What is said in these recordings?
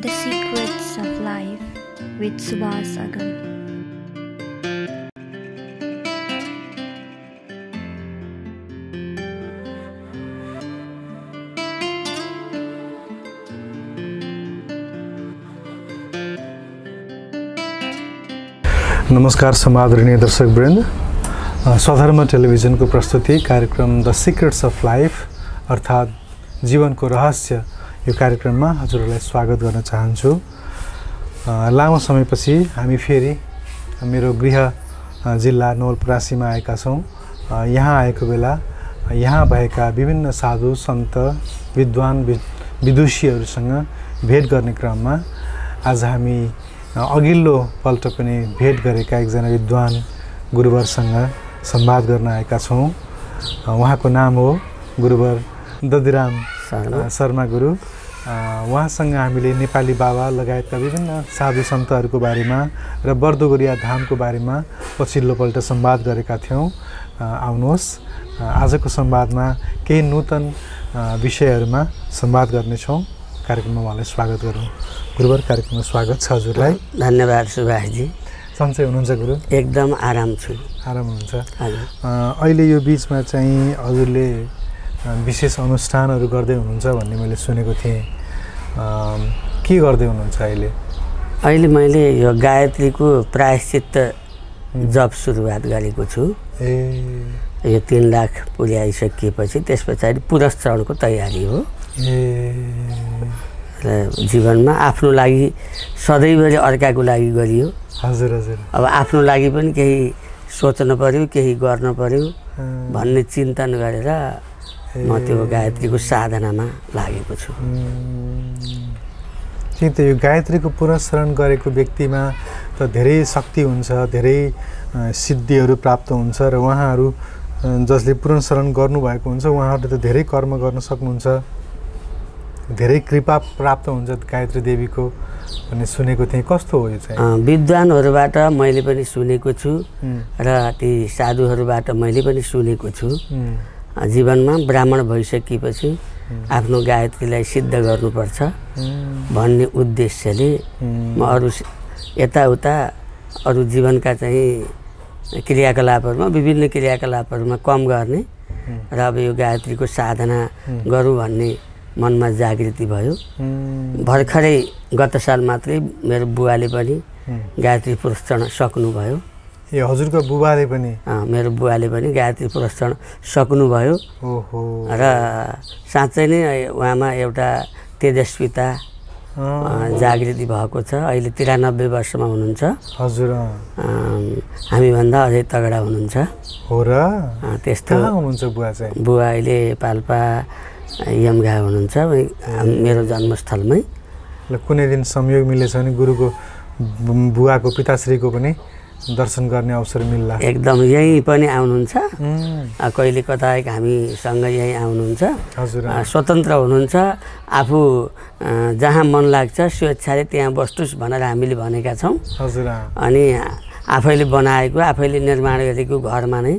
The Secrets of Life with Subhas Agam. नमस्कार समादरणीय दर्शकवृन्द, स्वधर्म टेलिभिजनको प्रस्तुति कार्यक्रम द सिक्रेट्स अफ लाइफ अर्थात् जीवनको रहस्य यो कार्यक्रममा हजुरहरूलाई स्वागत गर्न चाहन्छु। लामो समयपछि हामी फेरि मेरो गृह जिल्ला नवलपरासीमा आएका छौँ। यहाँ आएको बेला यहाँ भएका विभिन्न साधु सन्त विद्वान विदुषीहरूसँग भेट गर्ने क्रममा आज हामी अघिल्लो पल्ट पनि भेट गरेका एकजना विद्वान गुरुवरसँग संवाद गर्न आएका छौँ। उहाँको नाम हो गुरुवर दधिराम शर्मा गुरु। उहाँसँग हामीले नेपाली बाबा लगायतका विभिन्न साधु सन्तहरूको बारेमा र बर्दोगोरिया धामको बारेमा पछिल्लोपल्ट संवाद गरेका थियौँ। आउनुहोस् आजको संवादमा केही नूतन विषयहरूमा संवाद गर्नेछौँ। कार्यक्रममा उहाँलाई स्वागत गरौँ। गुरुवर, कार्यक्रममा स्वागत छ हजुरलाई। धन्यवाद सुभाषजी। सन्चै हुनुहुन्छ गुरु? एकदम आराम छु। आराम हुनुहुन्छ? हजुर। अहिले यो बिचमा चाहिँ हजुरले विशेष अनुष्ठानहरू गर्दै हुनुहुन्छ भन्ने मैले सुनेको थिएँ। के गर्दै हुनुहुन्छ अहिले? अहिले मैले यो गायत्रीको प्रायश्चित्त जप सुरुवात गरेको छु। यो 3 लाख पुर्याइसकिएपछि त्यस पछाडि पुरस्चरणको तयारी हो। र जीवनमा आफ्नो लागि सधैँभरि अर्काको लागि गरियो। हजुर हजुर। अब आफ्नो लागि पनि केही सोच्नु पर्यो, केही गर्न पर्यो भन्ने चिन्तन गरेर म त्यो गायत्रीको साधनामा लागेको छु। त्यही त, यो गायत्रीको पुरस्चरण गरेको व्यक्तिमा त धेरै शक्ति हुन्छ, धेरै सिद्धिहरू प्राप्त हुन्छ र उहाँहरू जसले पुरस्चरण गर्नुभएको हुन्छ उहाँहरूले त धेरै कर्म गर्न सक्नुहुन्छ, धेरै कृपा प्राप्त हुन्छ गायत्री देवीको भन्ने सुनेको थिएँ। कस्तो हो यो चाहिँ? विद्वानहरूबाट मैले पनि सुनेको छु र ती साधुहरूबाट मैले पनि सुनेको छु। जीवनमा ब्राह्मण भइसकेपछि आफ्नो गायत्रीलाई सिद्ध गर्नुपर्छ भन्ने उद्देश्यले म अरू यताउता अरू जीवनका चाहिँ क्रियाकलापहरूमा विभिन्न क्रियाकलापहरूमा कम गर्ने र अब यो गायत्रीको साधना गरौँ भन्ने मनमा जागृति भयो। भर्खरै गत साल मात्रै मेरो बुवाले पनि गायत्री पुरस्चरण सक्नुभयो। ए, हजुरको बुबाले पनि? मेरो बुवाले पनि गायत्री पुरस्चरण सक्नुभयो। र साँच्चै नै उहाँमा एउटा तेजस्विता जागृति भएको छ। अहिले 93 वर्षमा हुनुहुन्छ। हजुर। हामीभन्दा अझै तगडा हुनुहुन्छ। हो र? त्यस्तो हुनुहुन्छ बुवा चाहिँ? बुवा अहिले पाल्पा यमघा हुनुहुन्छ, मेरो जन्मस्थलमै। ल, कुनै दिन संयोग मिलेछ भने गुरुको बुवाको पिताश्रीको पनि दर्शन गर्ने अवसर मिल्ला। एकदम, यहीँ पनि आउनुहुन्छ। कहिले कता हामीसँग यहीँ आउनुहुन्छ। हजुर। स्वतन्त्र हुनुहुन्छ। आफू जहाँ मन लाग्छ स्वेच्छाले त्यहाँ बस्नुहोस् भनेर हामीले भनेका छौँ। हजुर। अनि आफैले बनाएको आफैले निर्माण गरेको घरमा नै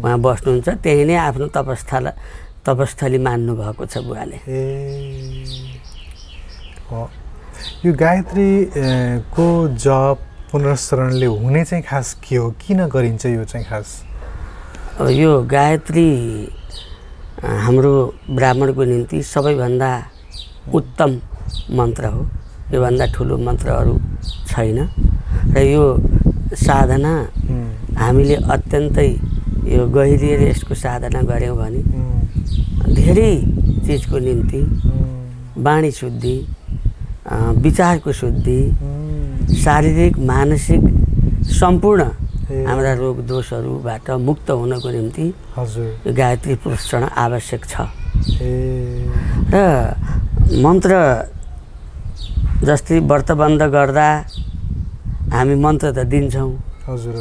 उहाँ बस्नुहुन्छ। त्यही नै आफ्नो तपस्थली मान्नु भएको छ बुवाले। यो गायत्री को जप पुनर्स्मरणले हुने चाहिँ खास के हो? किन गरिन्छ यो चाहिँ खास? अब यो गायत्री हाम्रो ब्राह्मणको निम्ति सबैभन्दा उत्तम मन्त्र हो। योभन्दा ठुलो मन्त्रहरू छैन। र यो साधना हामीले अत्यन्तै यो गहिरिएर यसको साधना गऱ्यौँ भने धेरै चिजको निम्ति वाणी शुद्धि, विचारको शुद्धि, शारीरिक मानसिक सम्पूर्ण हाम्रा रोग दोषहरूबाट मुक्त हुनको निम्ति यो गायत्री पुरस्चरण आवश्यक छ। र मन्त्र जस्तै व्रत बन्द गर्दा हामी मन्त्र त दिन्छौँ। हजुर।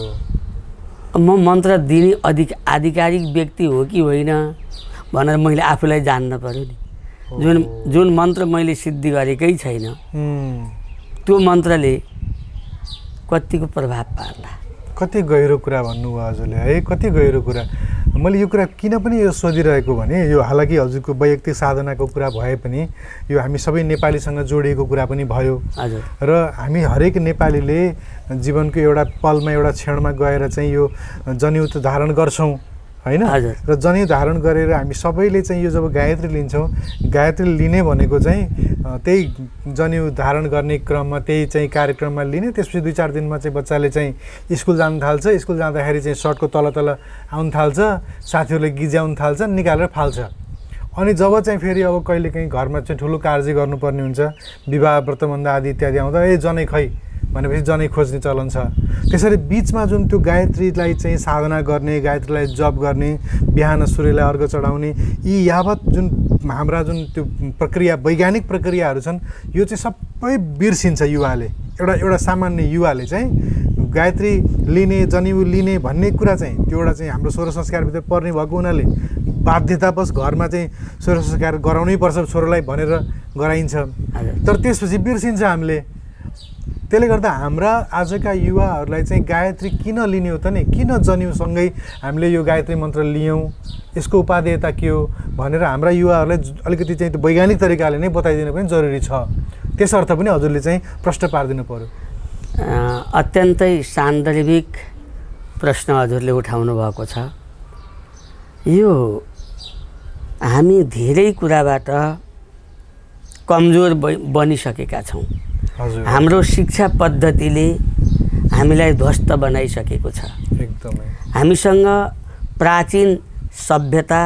म मन्त्र दिने आधिकारिक व्यक्ति हो कि होइन भनेर मैले आफूलाई जान्न पर्यो नि। जुन मन्त्र मैले सिद्धि गरेकै छैन त्यो मन्त्रले कतिको प्रभाव पार्ला। कति गहिरो कुरा भन्नुभयो हजुरले है, कति गहिरो कुरा। मैले यो कुरा किन पनि यो सोधिरहेको भने यो हालाकि हजुरको वैयक्तिक साधनाको कुरा भए पनि यो हामी सबै नेपालीसँग जोडिएको कुरा पनि भयो र हामी हरेक नेपालीले जीवनको एउटा पलमा एउटा क्षणमा गएर चाहिँ यो जनेऊ त धारण गर्छौँ हैन, र जनेऊ धारण गरेर हामी सबैले चाहिँ यो जब गायत्री लिन्छौँ, गायत्री लिने भनेको चाहिँ त्यही जनेऊ धारण गर्ने क्रममा त्यही चाहिँ कार्यक्रममा लिने, त्यसपछि 2-4 दिनमा चाहिँ बच्चाले चाहिँ स्कुल जान थाल्छ, स्कुल जाँदाखेरि चाहिँ सर्टको तल तल आउन थाल्छ, साथीहरूले गिज्याउन थाल्छ, निकालेर फाल्छ। अनि जब चाहिँ फेरि अब कहिलेकाहीँ घरमा चाहिँ ठुलो कार्य गर्नुपर्ने हुन्छ, विवाह व्रतबन्ध आदि इत्यादि आउँदा जनै खै भनेपछि जनै खोज्ने चलन छ। त्यसरी बिचमा जुन त्यो गायत्रीलाई चाहिँ साधना गर्ने, गायत्रीलाई जप गर्ने, बिहान सूर्यलाई अर्घ चढाउने, यी यावत जुन हाम्रा जुन त्यो प्रक्रिया वैज्ञानिक प्रक्रियाहरू छन् यो चाहिँ सबै बिर्सिन्छ युवाले। एउटा सामान्य युवाले चाहिँ गायत्री लिने, जनेऊ लिने भन्ने कुरा चाहिँ त्यो एउटा चाहिँ हाम्रो सोह्र संस्कारभित्र पर्ने भएको हुनाले बाध्यतावश घरमा चाहिँ सोह्र संस्कार गराउनै पर्छ छोरोलाई भनेर गराइन्छ, तर त्यसपछि बिर्सिन्छ हामीले। त्यसले गर्दा हाम्रा आजका युवाहरूलाई चाहिँ गायत्री किन लिने हो त नि, किन जनेऊसँगै हामीले यो गायत्री मन्त्र लियौँ, यसको उपादेयता के हो भनेर हाम्रा युवाहरूलाई अलिकति चाहिँ वैज्ञानिक तरिकाले नै बताइदिनु पनि जरुरी छ। त्यसर्थ पनि हजुरले चाहिँ प्रश्न पारिदिनु पर्यो। अत्यन्तै सान्दर्भिक प्रश्न हजुरले उठाउनु भएको छ। यो हामी धेरै कुराबाट कमजोर बनिसकेका छौँ। हाम्रो शिक्षा पद्धतिले हामीलाई ध्वस्त बनाइसकेको छ। एकदमै हामीसँग प्राचीन सभ्यता,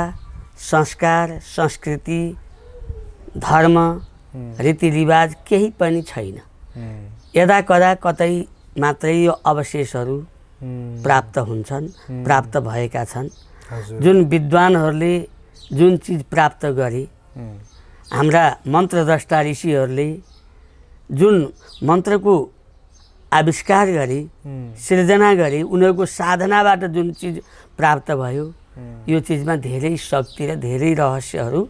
संस्कार, संस्कृति, धर्म, रीतिरिवाज केही पनि छैन। यदा कदा कतै मात्रै यो अवशेषहरू प्राप्त हुन्छन्, प्राप्त भएका छन्। जुन विद्वानहरूले जुन चिज प्राप्त गरे, हाम्रा मन्त्रद्रष्टा ऋषिहरूले जुन मन्त्रको आविष्कार गरे, सृजना गरे, उनीहरूको साधनाबाट जुन चिज प्राप्त भयो, यो चिजमा धेरै शक्ति र धेरै रहस्यहरू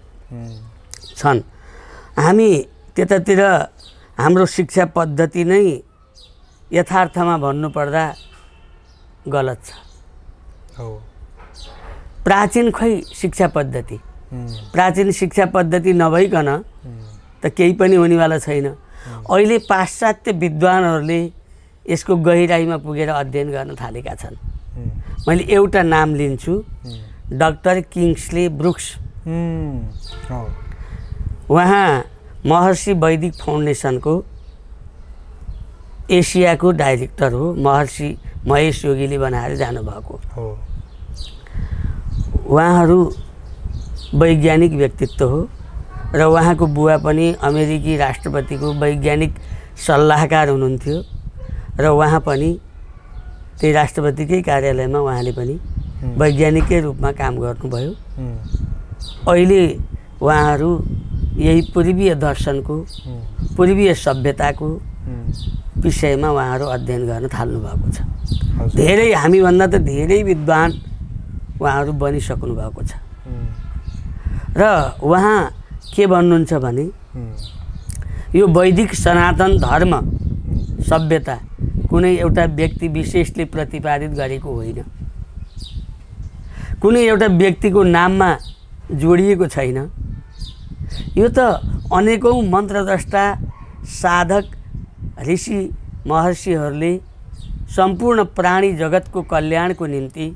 छन्। हामी त्यतातिर हाम्रो शिक्षा पद्धति नै यथार्थमा भन्नुपर्दा गलत छ। प्राचीन खै शिक्षा पद्धति, प्राचीन शिक्षा पद्धति नभइकन त केही पनि हुनेवाला छैन। अहिले पाश्चात्य विद्वानहरूले यसको गहिराइमा पुगेर अध्ययन गर्न थालेका छन्। मैले एउटा नाम लिन्छु, डाक्टर किङ्सले ब्रुक्स। उहाँ महर्षि वैदिक फाउन्डेसनको एसियाको डाइरेक्टर हो। महर्षि महेश योगीले बनाएर जानुभएको हो। उहाँहरू वैज्ञानिक व्यक्तित्व हो र उहाँको बुवा पनि अमेरिकी राष्ट्रपतिको वैज्ञानिक सल्लाहकार हुनुहुन्थ्यो र उहाँ पनि त्यही राष्ट्रपतिकै कार्यालयमा उहाँले पनि वैज्ञानिकै रूपमा काम गर्नुभयो। अहिले उहाँहरू यही पूर्वीय दर्शनको, पूर्वीय सभ्यताको विषयमा उहाँहरू अध्ययन गर्न थाल्नु भएको छ। धेरै हामीभन्दा त धेरै विद्वान उहाँहरू बनिसक्नु भएको छ। र उहाँ के भन्नुहुन्छ भने यो वैदिक सनातन धर्म सभ्यता कुनै एउटा व्यक्ति विशेषले प्रतिपादित गरेको होइन, कुनै एउटा व्यक्तिको नाममा जोडिएको छैन। यो त अनेकौं मन्त्रद्रष्टा, साधक, ऋषि, महर्षिहरूले सम्पूर्ण प्राणी जगतको कल्याणको निम्ति,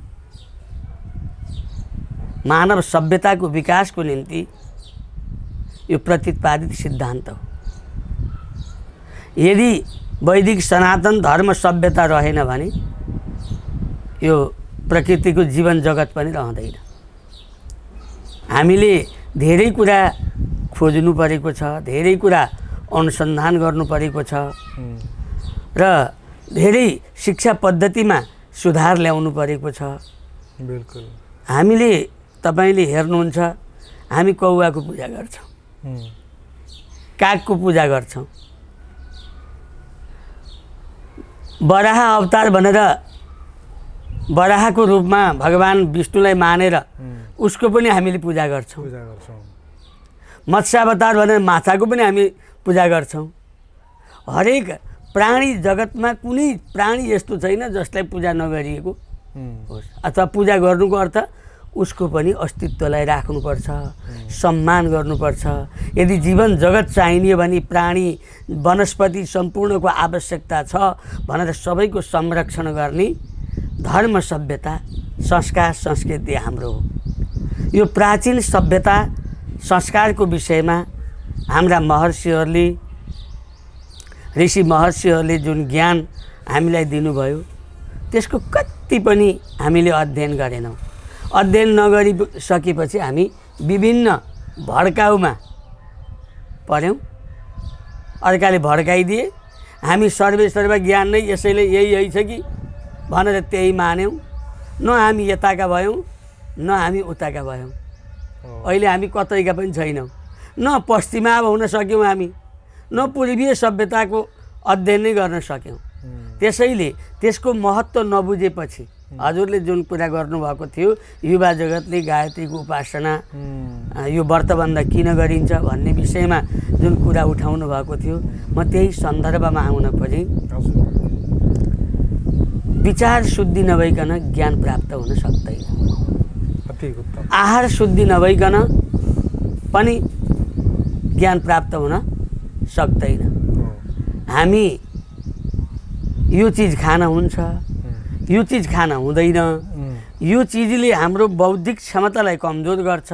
मानव सभ्यताको विकासको निम्ति यो प्रतिपादित सिद्धान्त हो। यदि वैदिक सनातन धर्म सभ्यता रहेन भने यो प्रकृतिको जीवन जगत पनि रहँदैन। हामीले धेरै कुरा खोज्नु परेको छ, धेरै कुरा अनुसन्धान गर्नु परेको छ र धेरै शिक्षा पद्धतिमा सुधार ल्याउनु परेको छ। बिल्कुल। हामीले, तपाईले हेर्नुहुन्छ, हामी कौवाको पूजा गर्छौँ, कागको पूजा गर्छौँ, बराह अवतार भनेर बराहको रूपमा भगवान विष्णुलाई मानेर उसको पनि हामीले पूजा गर्छौँ। मत्स्यावतार भनेर माछाको पनि हामी पूजा गर्छौँ। हरेक प्राणी जगतमा कुनै प्राणी यस्तो छैन जसलाई पूजा नगरिएको होस्, अथवा पूजा गर्नुको अर्थ उसको पनि अस्तित्वलाई राख्नुपर्छ, सम्मान गर्नुपर्छ। यदि जीवन जगत चाहिने भने प्राणी वनस्पति सम्पूर्णको आवश्यकता छ भनेर सबैको संरक्षण गर्ने धर्म, सभ्यता, संस्कार, संस्कृति हाम्रो हो। यो प्राचीन सभ्यता संस्कारको विषयमा हाम्रा महर्षिहरूले, ऋषि महर्षिहरूले जुन ज्ञान हामीलाई दिनुभयो त्यसको कति पनि हामीले अध्ययन गरेनौँ। अध्ययन नगरिसकेपछि हामी विभिन्न भड्काउमा पऱ्यौँ। अर्काले भड्काइदिए, हामी सर्वे ज्ञान नै यसैले यही छ कि भनेर त्यही मान्यौँ। न हामी यताका भयौँ न हामी उताका भयौँ। अहिले हामी कतैका पनि छैनौँ। न पश्चिमा हुन सक्यौँ हामी, न पूर्वीय सभ्यताको अध्ययन नै गर्न सक्यौँ। त्यसैले त्यसको महत्त्व नबुझेपछि हजुरले जुन कुरा गर्नुभएको थियो, युवा जगतले गायत्रीको उपासना यो व्रतबन्ध किन गरिन्छ भन्ने विषयमा जुन कुरा उठाउनु भएको थियो, म त्यही सन्दर्भमा आउन खोजेँ। विचार शुद्धि नभइकन ज्ञान प्राप्त हुन सक्दैन। आहार शुद्धि नभइकन पनि ज्ञान प्राप्त हुन सक्दैन। हामी यो चिज खान हुन्छ, यो चिज खान हुँदैन, यो चिजले हाम्रो बौद्धिक क्षमतालाई कमजोर गर्छ,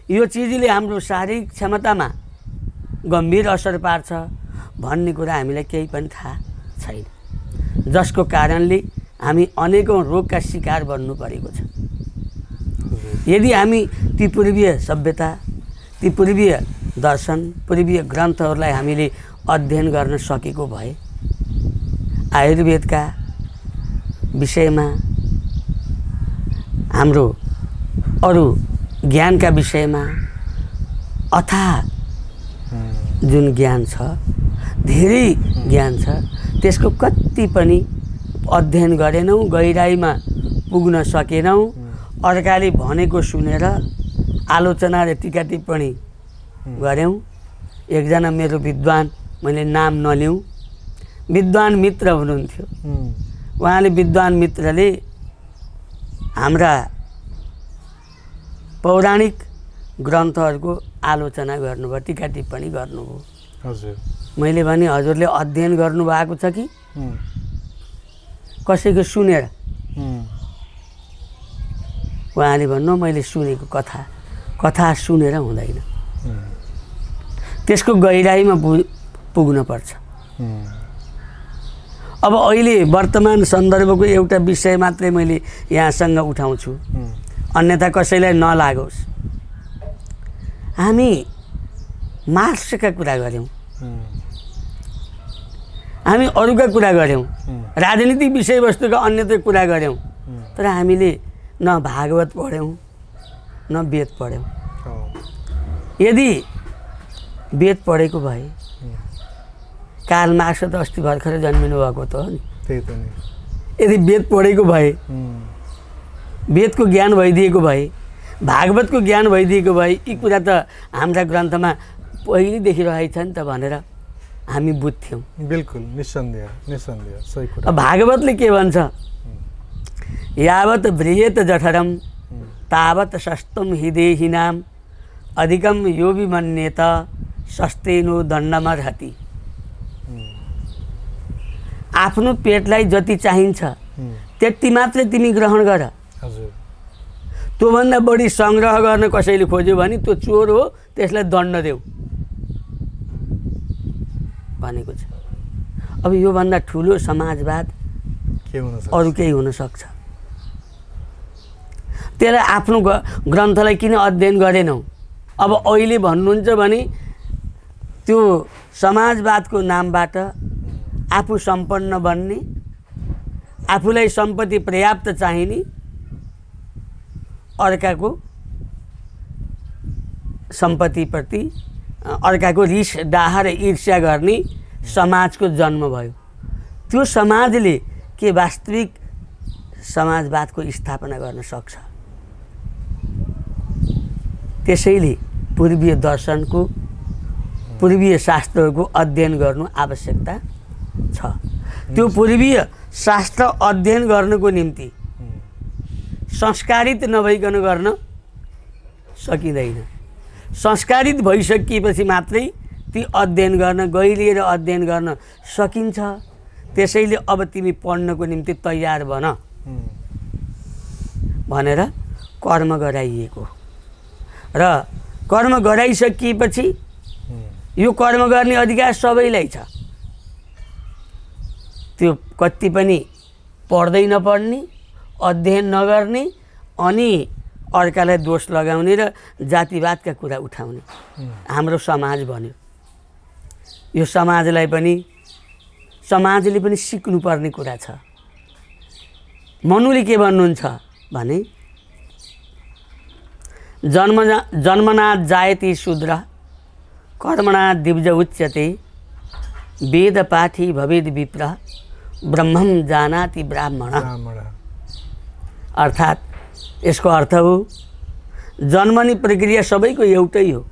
यो चिजले हाम्रो शारीरिक क्षमतामा गम्भीर असर पार्छ भन्ने कुरा हामीलाई केही पनि थाहा छैन, जसको कारणले हामी अनेकौँ रोगका शिकार बन्नु परेको छ। यदि हामी ती पूर्वीय सभ्यता, ती पूर्वीय दर्शन, पूर्वीय ग्रन्थहरूलाई हामीले अध्ययन गर्न सकेको भए, आयुर्वेदका विषयमा, हाम्रो अरू ज्ञानका विषयमा अथाह जुन ज्ञान छ, धेरै ज्ञान छ, त्यसको कति पनि अध्ययन गरेनौँ, गहिराइमा पुग्न सकेनौँ। अर्काले भनेको सुनेर आलोचना र टीका टिप्पणी गऱ्यौँ। एकजना मेरो विद्वान, मैले नाम नलिउँ, विद्वान मित्र हुनुहुन्थ्यो। उहाँले, विद्वान मित्रले हाम्रा पौराणिक ग्रन्थहरूको आलोचना गर्नुभयो, टीका टिप्पणी गर्नुभयो। हजुर, मैले भने हजुरले अध्ययन गर्नुभएको छ कि कसैको सुनेर? उहाँले भन्नु, मैले सुनेको कथा सुनेर हुँदैन, त्यसको गहिराइमा पुग्नुपर्छ। अब अहिले वर्तमान सन्दर्भको एउटा विषय मात्रै मैले यहाँसँग उठाउँछु, अन्यथा कसैलाई नलागोस्। हामी मार्क्सका कुरा गऱ्यौँ, हामी अरूका कुरा गऱ्यौँ, राजनीतिक विषयवस्तुका अन्यत्र कुरा गऱ्यौँ, तर हामीले न भागवत पढ्यौँ न वेद पढ्यौँ। यदि वेद पढेको भए कार्ल मार्क्स त अस्ति भर्खर जन्मिनु भएको त हो नि। यदि वेद पढेको भए, वेदको ज्ञान भइदिएको भए, भागवतको ज्ञान भइदिएको भए, यी कुरा त हाम्रा ग्रन्थमा पहिलेदेखि रहेछ नि त भनेर हामी बुझ्थ्यौँ। बिल्कुल, निस्सन्देह सही कुरा। भागवतले के भन्छ? यावत व्रियेत जठरम तावत सस्तम हिदेहिनाम अधिकम यो विमन्येत सस्तेनो दण्डमर्हति। आफ्नो पेटलाई जति चाहिन्छ त्यति मात्रै तिमी ग्रहण गर। त्योभन्दा बढी सङ्ग्रह गर्न कसैले खोज्यो भने त्यो चोर हो, त्यसलाई दण्ड देऊ भनेको छ। अब योभन्दा ठुलो समाजवाद अरू केही हुन सक्छ? त्यसलाई आफ्नो ग्रन्थलाई किन अध्ययन गरेनौ? अब अहिले भन्नुहुन्छ भने त्यो समाजवादको नामबाट आफू सम्पन्न बन्ने, आफूलाई सम्पत्ति पर्याप्त चाहिने, अर्काको सम्पत्तिप्रति अर्काको रिस डाह र ईर्ष्या गर्ने समाजको जन्म भयो। त्यो समाजले के वास्तविक समाजवादको स्थापना गर्न सक्छ? त्यसैले पूर्वीय दर्शनको, पूर्वीय शास्त्रहरूको अध्ययन गर्नु आवश्यकता छ। त्यो पूर्वीय शास्त्र अध्ययन गर्नको निम्ति संस्कारित नभइकन गर्न सकिँदैन। संस्कारित भइसकेपछि मात्रै ती अध्ययन गर्न गहिलिएर अध्ययन गर्न सकिन्छ। त्यसैले अब तिमी पढ्नको निम्ति तयार बन भनेर कर्म गराइएको र कर्म गराइसकेपछि यो कर्म गर्ने अधिकार सबैलाई छ। त्यो कति पनि पढ्दै नपढ्ने, अध्ययन नगर्ने अनि अर्कालाई दोष लगाउने र जातिवादका कुरा उठाउने हाम्रो समाज बन्यो। यो समाजले पनि सिक्नुपर्ने कुरा छ। मनुले के भन्नुहुन्छ भने जन्मना जायते शूद्र कर्मणा दिव्ज उच्यते वेद पाठी भवेद विप्र ब्रह्मं जानाति ब्राह्मण। अर्थात् यसको अर्थ हो जन्मने प्रक्रिया सबैको एउटै हो।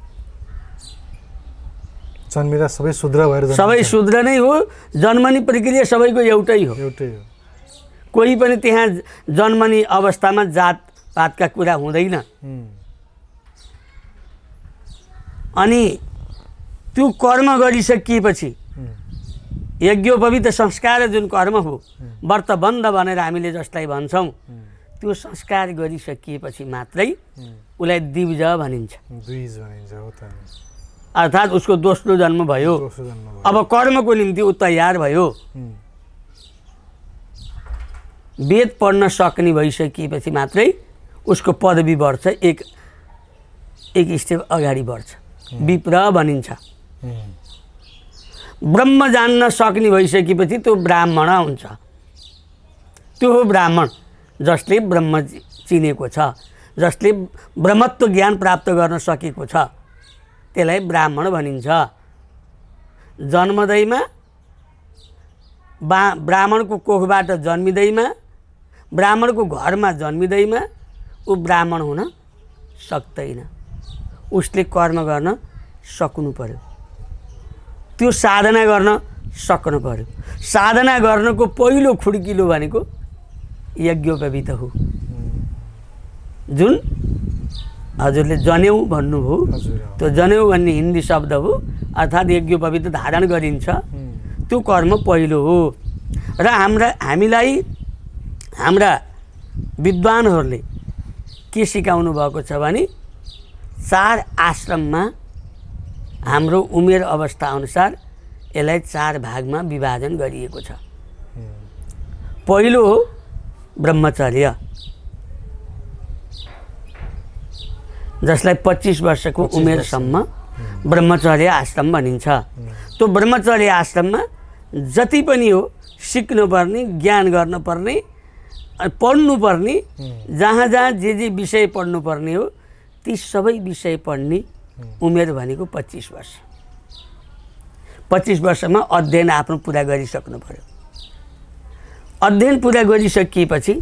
जन्मिँदा सबै शूद्र भएर सबै शूद्र नै हो। जन्मने प्रक्रिया सबैको एउटै हो। कोही पनि त्यहाँ जन्मने अवस्थामा जातपातका कुरा हुँदैन। अनि त्यो कर्म गरिसकिएपछि यज्ञोपवीत संस्कार जुन कर्म हो, व्रतबन्ध भनेर हामीले जसलाई भन्छौँ, त्यो संस्कार गरिसकिएपछि मात्रै उसलाई द्विज भनिन्छ। अर्थात् उसको दोस्रो जन्म भयो। अब कर्मको निम्ति ऊ तयार भयो। वेद पढ्न सक्ने भइसकेपछि मात्रै उसको पदवी बढ्छ, एक स्टेप अगाडि बढ्छ, विप्र भनिन्छ। ब्रह्म जान्न सक्ने भइसकेपछि त्यो ब्राह्मण हुन्छ। त्यो हो ब्राह्मण, जसले ब्रह्म चिनेको छ, जसले ब्रह्मत्व ज्ञान प्राप्त गर्न सकेको छ, त्यसलाई ब्राह्मण भनिन्छ। जन्मदैमा ब्राह्मणको कोखबाट जन्मिँदैमा, ब्राह्मणको घरमा जन्मिँदैमा ऊ ब्राह्मण हुन सक्दैन। उसले कर्म गर्न सक्नु पर्यो, त्यो साधना गर्न सक्नु पर्यो। साधना गर्नको पहिलो खुड्किलो भनेको यज्ञोपवीत हो, जुन हजुरले जनेऊ भन्नुभयो। त्यो जनेऊ भन्ने हिन्दी शब्द हो, अर्थात् यज्ञोपवीत धारण गरिन्छ। त्यो कर्म पहिलो हो। र हामीलाई हाम्रा विद्वानहरूले के सिकाउनु भएको छ भने 4 आश्रममा हाम्रो उमेर अवस्था अनुसार यसलाई 4 भागमा विभाजन गरिएको छ। पहिलो हो ब्रह्मचर्य, जसलाई 25 वर्षको उमेरसम्म ब्रह्मचर्य आश्रम भनिन्छ। त्यो ब्रह्मचर्य आश्रममा जति पनि हो सिक्नुपर्ने, ज्ञान गर्नुपर्ने, पढ्नुपर्ने, जहाँ जहाँ जे विषय पढ्नुपर्ने हो ती सबै विषय पढ्ने उमेर भनेको 25 वर्ष। 25 वर्षमा अध्ययन आफ्नो पुरा गरिसक्नु पर्यो। अध्ययन पुरा गरिसकिएपछि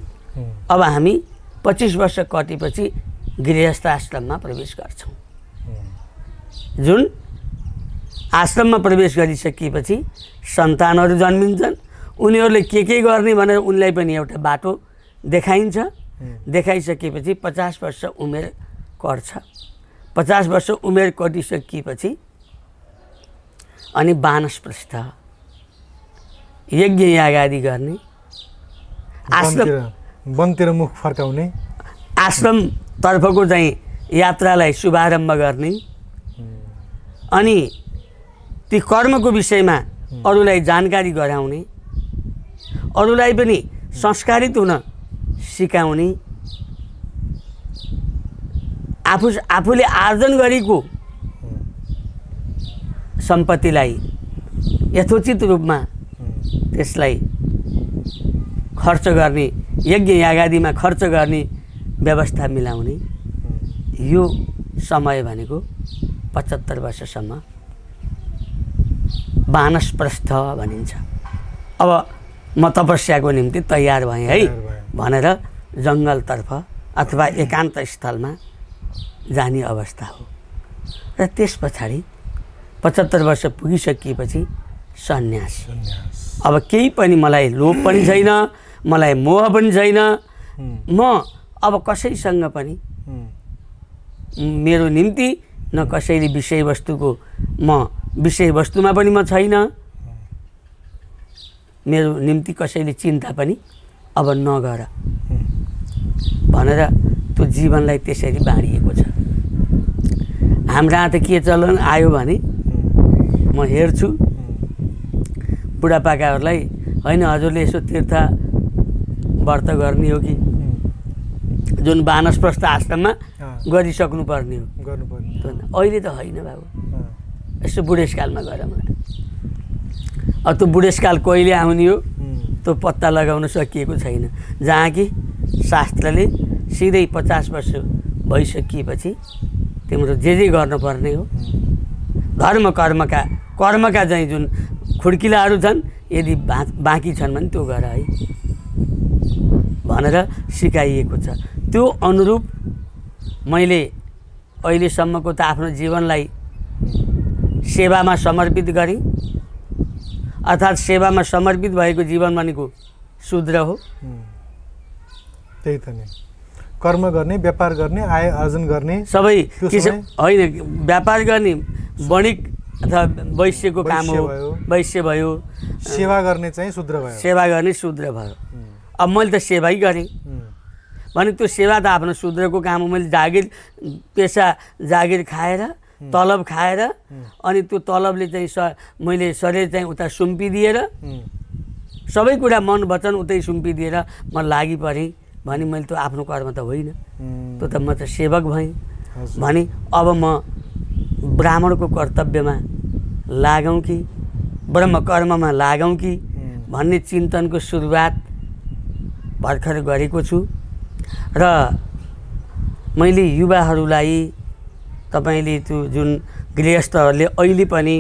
अब हामी 25 वर्ष कटेपछि गृहस्थ आश्रममा प्रवेश गर्छौँ। जुन आश्रममा प्रवेश गरिसकिएपछि सन्तानहरू जन्मिन्छन्। उनीहरूले के गर्ने भनेर उनलाई पनि एउटा बाटो देखाइन्छ। देखाइसकेपछि 50 वर्ष उमेर कट्छ। 50 वर्ष उमेर कटिसकेपछि अनि वानप्रस्थ, यज्ञ यागादि गर्ने, आश्रम वनतिर मुख फर्काउने, आश्रमतर्फको चाहिँ यात्रालाई शुभारम्भ गर्ने, अनि ती कर्मको विषयमा अरूलाई जानकारी गराउने, अरूलाई पनि संस्कारित हुन सिकाउने, आफूले आर्जन गरेको सम्पत्तिलाई यथोचित रूपमा त्यसलाई खर्च गर्ने, यज्ञ यागादिमा खर्च गर्ने व्यवस्था मिलाउने, यो समय भनेको 75 वर्षसम्म वानप्रस्थ भनिन्छ। अब म तपस्याको निम्ति तयार भएँ है भनेर जङ्गलतर्फ अथवा एकान्त स्थलमा जाने अवस्था हो। र त्यस पछाडि 75 वर्ष पुगिसकिएपछि सन्यास। अब केही पनि मलाई लोभ पनि छैन, मलाई मोह पनि छैन। म अब कसैसँग पनि मेरो निम्ति न कसैले विषयवस्तुको म विषयवस्तुमा पनि म छैन, मेरो निम्ति कसैले चिन्ता पनि अब नगर भनेर त्यो जीवनलाई त्यसरी बाँडिएको छ। हाम्रा त के चलन आयो भने म हेर्छु बुढापाकाहरूलाई, होइन हजुरले यसो तीर्थ व्रत गर्ने हो कि जुन वानप्रस्थ आश्रममा गरिसक्नु पर्ने हो, अहिले त होइन बाबु, यसो बुढेसकालमा गर। अब त्यो बुढेसकाल कहिले आउने हो त्यो पत्ता लगाउन सकिएको छैन, जहाँ कि शास्त्रले सिधै 50 वर्ष भइसकिएपछि तिम्रो जे गर्नुपर्ने हो धर्म कर्मका चाहिँ जुन खुड्किलाहरू छन् यदि बाँकी छन् भने त्यो गर है भनेर सिकाइएको छ। त्यो अनुरूप मैले अहिलेसम्मको त आफ्नो जीवनलाई सेवामा समर्पित गरेँ, अर्थात् सेवामा समर्पित भएको जीवन भनेको शूद्र हो। त्यही त नि, कर्म गर्ने, व्यापार गर्ने, आय आर्जन गर्ने, सबै किसिम होइन, व्यापार गर्ने वणिक अथवा वैश्यको काम हो, वैश्य भयो। सेवा गर्ने चाहिँ शूद्र भयो, सेवा गर्ने शूद्र भयो। अब मैले त सेवै गरेँ भने त्यो सेवा त आफ्नो शूद्रको काम हो। मैले जागिर पेसा जागिर खाएर तलब खाएर अनि त्यो तलबले चाहिँ मैले शरीर चाहिँ उता सुम्पिदिएर सबै कुरा मन वचन उतै सुम्पिदिएर म लागि परेँ भने मैले त्यो आफ्नो कर्म त होइन, त्यो त म त सेवक भएँ भने अब म ब्राह्मणको कर्तव्यमा लागौँ कि ब्रह्म कर्ममा लागौँ कि भन्ने चिन्तनको सुरुवात भर्खर गरेको छु। र मैले युवाहरूलाई, तपाईँले त्यो जुन गृहस्थहरूले अहिले पनि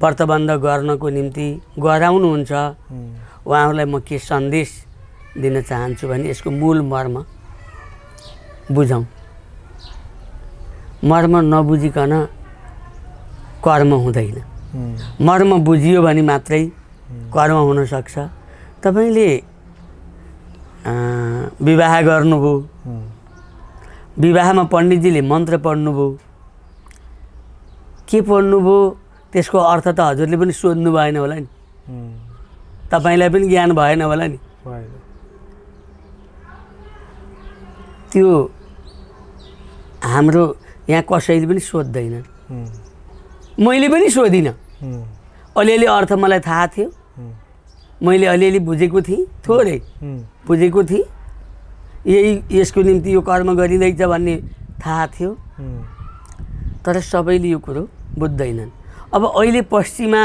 व्रतबन्ध गर्नको निम्ति गराउनुहुन्छ उहाँहरूलाई म के सन्देश दिन चाहन्छु भने यसको मूल मर्म बुझौँ। मर्म नबुझिकन कर्म हुँदैन, मर्म बुझियो भने मात्रै कर्म हुन सक्छ। तपाईँले विवाह गर्नुभयो, विवाहमा पण्डितजीले मन्त्र पढ्नुभयो, के पढ्नुभयो त्यसको अर्थ त हजुरले पनि सोध्नु भएन होला नि, तपाईँलाई पनि ज्ञान भएन होला नि। त्यो हाम्रो यहाँ कसैले पनि सोध्दैन, मैले पनि सोधिनँ। अलिअलि अर्थ मलाई थाहा थियो, मैले अलिअलि बुझेको थिएँ, थोरै बुझेको थिएँ, यही यसको निम्ति यो कर्म गरिँदैछ भन्ने थाहा थियो, तर सबैले यो कुरो बुझ्दैनन्। अब अहिले पश्चिमा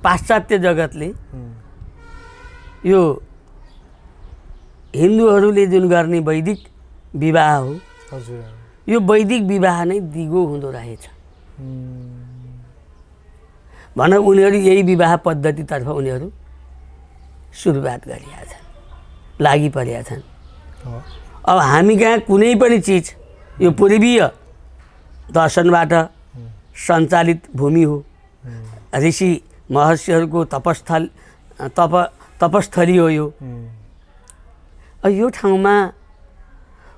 पाश्चात्य जगतले यो हिन्दूहरूले जुन गर्ने वैदिक विवाह हो, यो वैदिक विवाह नै दिगो हुँदो रहेछ भनेर उनीहरू यही विवाह पद्धतितर्फ उनीहरू सुरुवात गरिरहेका छन्, लागि परेका छन्। अब हामी कहाँ कुनै पनि चिज यो पूर्वीय दर्शनबाट सञ्चालित भूमि हो, ऋषि महर्षिहरूको तपस्थली हो यो। यो ठाउँमा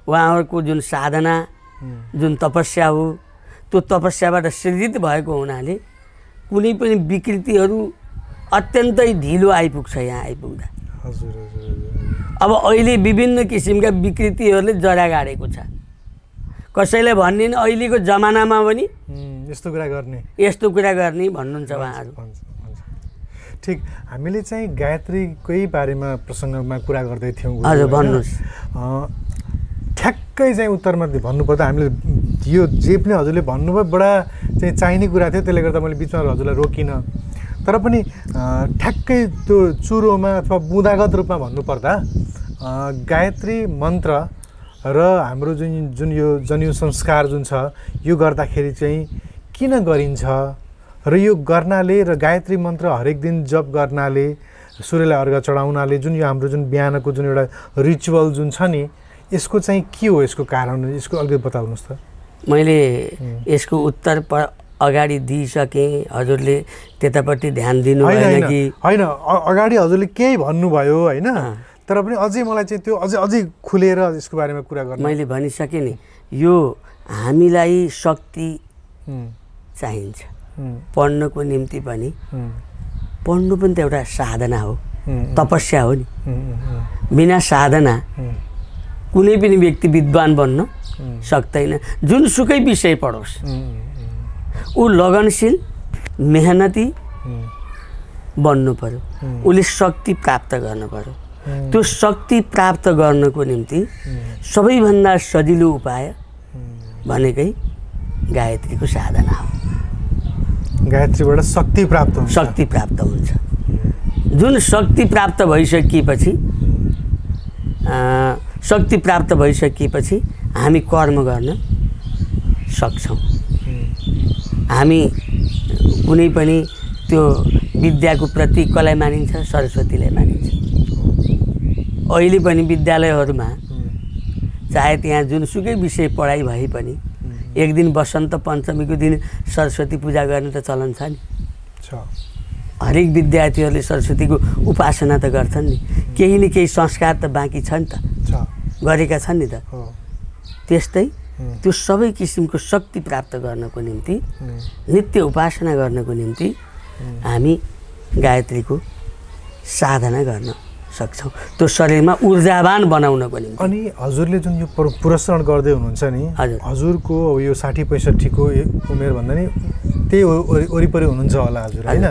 उहाँहरूको जुन साधना, जुन तपस्या हो, त्यो तपस्याबाट सृजित भएको हुनाले कुनै पनि विकृतिहरू अत्यन्तै ढिलो आइपुग्छ यहाँ आइपुग्दा। अब अहिले विभिन्न किसिमका विकृतिहरूले जरा गाडेको छ। कसैलाई भन्ने नि अहिलेको जमानामा पनि यस्तो कुरा गर्ने भन्नुहुन्छ उहाँहरू। ठिक, हामीले चाहिँ गायत्रीकै बारेमा प्रसङ्गमा कुरा गर्दै थियौँ। हजुर भन्नुहोस्। ठ्याक्कै चाहिँ उत्तरमा भन्नुपर्दा हामीले यो जे पनि हजुरले भन्नुभयो बडा चाहिँ चाहिने कुरा थियो, त्यसले गर्दा मैले बिचमा हजुरलाई रोकिनँ। तर पनि ठ्याक्कै त्यो चुरोमा अथवा बुँदागत रूपमा भन्नुपर्दा गायत्री मन्त्र र हाम्रो जुन यो जन्यु संस्कार जुन छ यो गर्दाखेरि चाहिँ किन गरिन्छ र यो गर्नाले र गायत्री मन्त्र हरेक दिन जप गर्नाले, सूर्यलाई अर्घ चढाउनाले जुन यो हाम्रो जुन बिहानको जुन एउटा रिचुअल जुन छ नि, यसको चाहिँ के हो, यसको कारण, यसको अलिकति बताउनुहोस् त। मैले यसको उत्तर अगाडि दिइसकेँ, हजुरले त्यतापट्टि ध्यान दिनु भएन कि होइन, अगाडि हजुरले केही भन्नुभयो होइन, तर पनि अझै मलाई चाहिँ त्यो अझै खुलेर यसको बारेमा कुरा गर्नु मैले भनिसकेँ नि। यो हामीलाई शक्ति चाहिन्छ पढ्नको निम्ति पनि। पढ्नु पनि त एउटा साधना हो, तपस्या हो नि। बिना साधना कुनै पनि व्यक्ति विद्वान बन्न सक्दैन, जुनसुकै विषय पढोस्। ऊ लगनशील मेहनती बन्नु पर्यो, उसले शक्ति प्राप्त गर्नु पर्यो। त्यो शक्ति प्राप्त गर्नको निम्ति सबैभन्दा सजिलो उपाय भनेकै गायत्रीको साधना हो। गायत्रीबाट शक्ति प्राप्त हुन्छ। शक्ति प्राप्त हुन्छ। जुन शक्ति प्राप्त भइसकेपछि हामी कर्म गर्न सक्छौँ। हामी कुनै पनि त्यो विद्याको प्रतीक कसलाई मानिन्छ? सरस्वतीलाई मानिन्छ। अहिले पनि विद्यालयहरूमा चाहे त्यहाँ जुनसुकै विषय पढाइ भए पनि एक दिन वसन्त पञ्चमीको दिन सरस्वती पूजा गर्ने त चलन छ नि। हरेक विद्यार्थीहरूले सरस्वतीको उपासना त गर्छन् नि। केही न केही संस्कार त बाँकी छ नि त, गरेका छन् नि त। त्यस्तै त्यो सबै किसिमको शक्ति प्राप्त गर्नको निम्ति, नित्य उपासना गर्नको निम्ति हामी गायत्रीको साधना गर्न सक्छौँ, त्यो शरीरमा ऊर्जावान बनाउनको निम्ति। अनि हजुरले जुन यो पुरस्कार गर्दै हुनुहुन्छ नि, हजुरको यो 60-65 उमेर भन्दा नि त्यही वरिपरि हुनुहुन्छ होला हजुर होइन?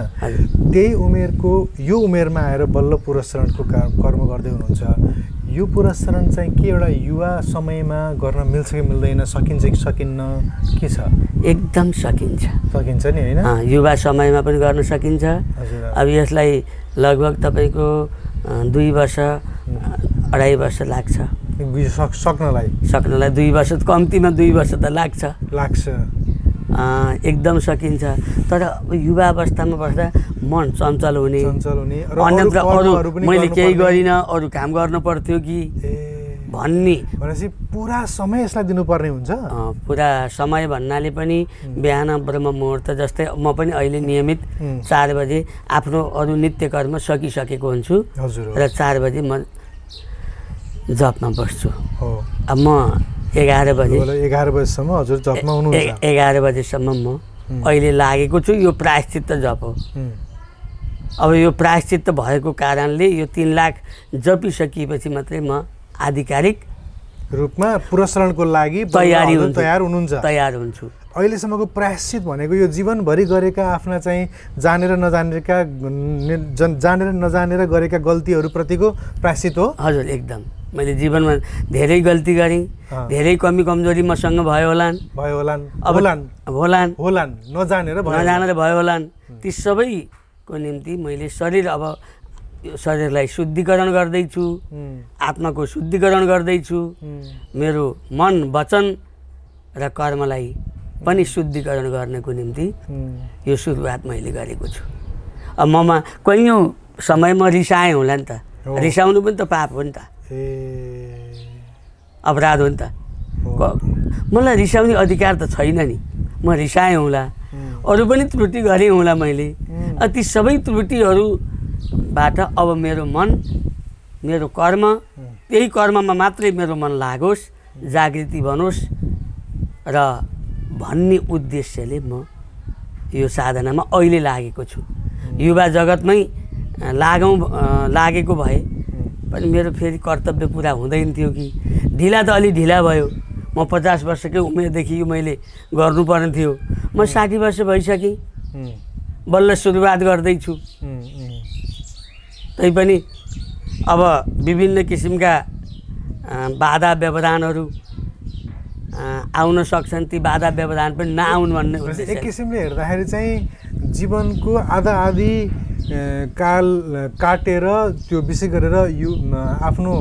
त्यही उमेरको यो उमेरमा आएर बल्ल पुरस्कारणको कर्म गर्दै हुनुहुन्छ। यो पुरस्कारण चाहिँ के एउटा युवा समयमा गर्न मिल्छ कि मिल्दैन, सकिन्छ कि सकिन्न, के छ? एकदम सकिन्छ। सकिन्छ नि होइन? युवा समयमा पनि गर्न सकिन्छ। अब यसलाई लगभग तपाईँको 2 वर्ष 2.5 वर्ष लाग्छ सक्नलाई। 2 वर्ष कम्तीमा 2 वर्ष त लाग्छ। एकदम सकिन्छ। तर युवा अवस्थामा बस्दा मन चञ्चल हुने, अन्यत्र अरू मैले केही गरिनँ, अरू काम गर्न पर्थ्यो कि भन्ने, भनेपछि पुरा समय यसलाई दिनुपर्ने हुन्छ। पुरा समय भन्नाले पनि बिहान ब्रह्म मुहुर्त, जस्तै म पनि अहिले नियमित 4 बजे आफ्नो अरू नित्य कर्म सकिसकेको हुन्छु र 4 बजे म जपमा बस्छु। अब म 11 बजेसम्म हजुर जपमा हुनुहुन्छ। 11 बजेसम्म म अहिले लागेको छु। यो प्रायश्चित्त जप हो। अब यो प्रायश्चित्त भएको कारणले यो 3 लाख जपिसकेपछि मात्रै म आधिकारिक रूपमा पुरस्कारणको लागि तयार हुन्छु। अहिलेसम्मको प्रायश्चित भनेको यो जीवनभरि गरेका आफ्ना चाहिँ जानेर नजानेर गरेका गल्तीहरूप्रतिको प्रायश्चित हो। हजुर, एकदम। मैले जीवनमा धेरै गल्ती गरेँ, धेरै कमी कमजोरी मसँग भयो होलान्, नजानेर भयो होलान्। ती सबैको निम्ति मैले शरीरलाई शुद्धिकरण गर्दैछु, आत्माको शुद्धिकरण गर्दैछु, मेरो मन वचन र कर्मलाई पनि शुद्धिकरण गर्नको निम्ति यो सुरुवात मैले गरेको छु। अब ममा कैयौँ समय म रिसाएँ होला नि त। रिसाउनु पनि त पाप हो नि त, अपराध हो नि त। मलाई रिसाउने अधिकार त छैन नि। म रिसाएँ होला, अरू पनि त्रुटि गरेँ होला मैले। ती सबै त्रुटिहरूबाट अब मेरो मन, मेरो कर्म, त्यही कर्ममा मात्रै मेरो मन लागोस्, जागृति बनोस् र भन्ने उद्देश्यले म यो साधनामा अहिले लागेको छु। युवा जगतमै लागेको भए पनि मेरो फेरि कर्तव्य पुरा हुँदैन थियो कि। ढिला त अलि ढिला भयो। म 50 वर्षकै उमेरदेखि यो मैले गर्नुपर्ने थियो। म 60 वर्ष भइसकेँ, बल्ल सुरुवात गर्दैछु। तैपनि अब विभिन्न किसिमका बाधा व्यवधानहरू आउन सक्छन्। ती बाधा व्यवधान पनि नआउन् भन्ने उद्देश्य। एक किसिमले हेर्दाखेरि चाहिँ जीवनको आधी काल काटेर, त्यो विशेष गरेर आफ्नो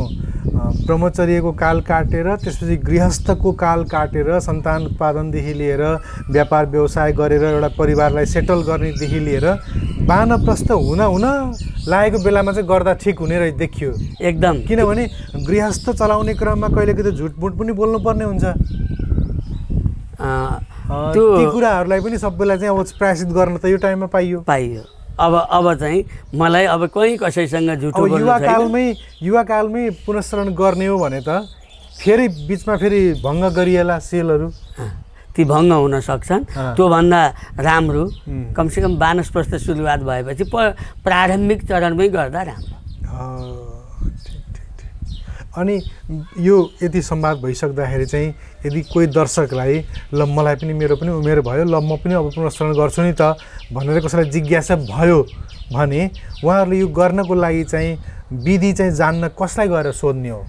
ब्रह्मचर्यको काल काटेर, त्यसपछि गृहस्थको काल काटेर, सन्तान उत्पादनदेखि लिएर व्यापार व्यवसाय गरेर एउटा परिवारलाई सेटल गर्नेदेखि लिएर वानप्रस्थ हुन लागेको बेलामा चाहिँ गर्दा ठिक हुने रहे देखियो एकदम। किनभने गृहस्थ चलाउने क्रममा कहिलेकहिले झुटमुट पनि बोल्नुपर्ने हुन्छ। ती कुराहरूलाई पनि सबैलाई चाहिँ अब प्रायश्चित गर्न त यो टाइममा पाइयो अब चाहिँ मलाई अब कहीँ कसैसँग झुटो बोल्नु युवाकालमै पुनस्चरण गर्ने हो भने त फेरि बिचमा फेरि भङ्ग गरिएला सेलहरू ती भङ्ग हुन सक्छन्। त्योभन्दा राम्रो कमसेकम वानस्पस्त सुरुवात भएपछि प्रारम्भिक चरणमै गर्दा राम्रो। अनि यो यति संवाद भइसक्दाखेरि चाहिँ यदि कोही दर्शकलाई ल मलाई पनि मेरो पनि उमेर भयो, ल म पनि अब पुनस्चरण गर्छु नि त भनेर कसैलाई जिज्ञासा भयो भने उहाँहरूले यो गर्नको लागि चाहिँ विधि चाहिँ जान्न कसलाई गएर सोध्ने हो?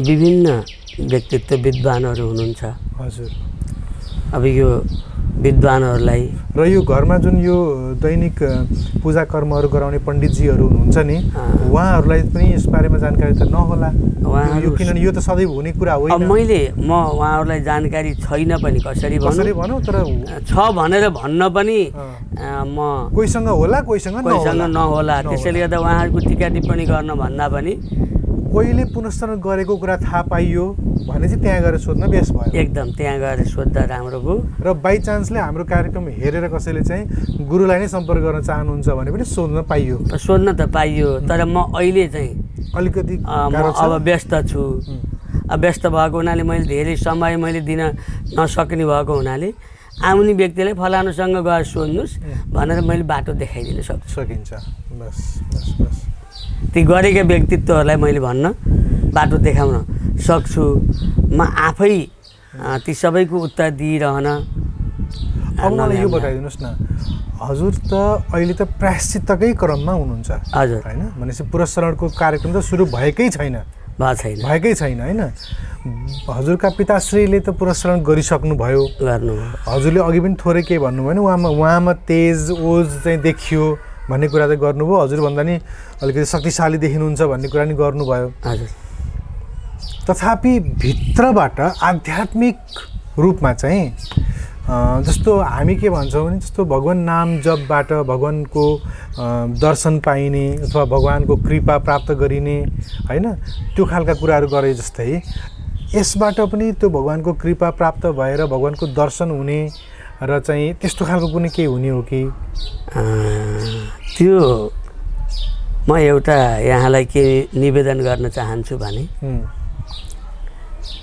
विभिन्न व्यक्तित्व विद्वानहरू हुनुहुन्छ। हजुर। अब यो विद्वानहरूलाई र यो घरमा जुन यो दैनिक पूजा कर्महरू गराउने पण्डितजीहरू हुनुहुन्छ नि उहाँहरूलाई पनि यस बारेमा जानकारी त नहोला उहाँहरू, किनभने यो त सधैँ हुने कुरा होइन। अब म उहाँहरूलाई जानकारी छैन पनि कसरी भनौँ, तर छ भनेर भन्न पनि म कोहीसँग होला कोहीसँग नहोला। त्यसैले गर्दा उहाँहरूको टिका टिप्पणी गर्न भन्दा पनि कोहीले पुनस्चरण गरेको कुरा थाहा पाइयो भने चाहिँ त्यहाँ गएर सोध्न बेस भयो। एकदम त्यहाँ गएर सोद्धा राम्रो भयो। र बाई चान्सले हाम्रो कार्यक्रम हेरेर कसैले चाहिँ गुरुलाई नै सम्पर्क गर्न चाहनुहुन्छ भने पनि सोध्न पाइयो। सोध्न त पाइयो, तर म अहिले चाहिँ अलिकति अब व्यस्त छु। व्यस्त भएको हुनाले मैले धेरै समय मैले दिन नसक्ने भएको हुनाले आउने व्यक्तिलाई फलानुसँग गएर सोध्नुहोस् भनेर मैले बाटो देखाइदिन सकिन्छ। बस बस बस ती गरेका व्यक्तित्वहरूलाई मैले भन्न बाटो देखाउन सक्छु। म आफै ती सबैको उत्तर दिइरहन। अब मलाई यो बताइदिनुहोस् न, हजुर त अहिले त प्रायश्चितकै क्रममा हुनुहुन्छ हजुर होइन? भनेपछि पुनस्चरणको कार्यक्रम त सुरु भएकै छैन होइन? हजुरका पिताश्रीले त पुनस्चरण गरिसक्नुभयो, हजुरले अघि पनि थोरै के भन्नुभयो भने उहाँमा तेज ओज चाहिँ देखियो भन्ने कुरा चाहिँ गर्नुभयो। हजुरभन्दा नि अलिकति शक्तिशाली देखिनुहुन्छ भन्ने कुरा नि गर्नुभयो। हजुर। तथापि भित्रबाट आध्यात्मिक रूपमा चाहिँ जस्तो हामी के भन्छौँ भने जस्तो भगवान नाम जपबाट भगवानको दर्शन पाइने अथवा भगवानको कृपा प्राप्त गरिने होइन, त्यो खालका कुराहरू गरे जस्तै यसबाट पनि त्यो भगवानको कृपा प्राप्त भएर भगवानको दर्शन हुने र चाहिँ त्यस्तो खालको कुनै केही हुने हो कि? त्यो म एउटा यहाँलाई के निवेदन गर्न चाहन्छु भने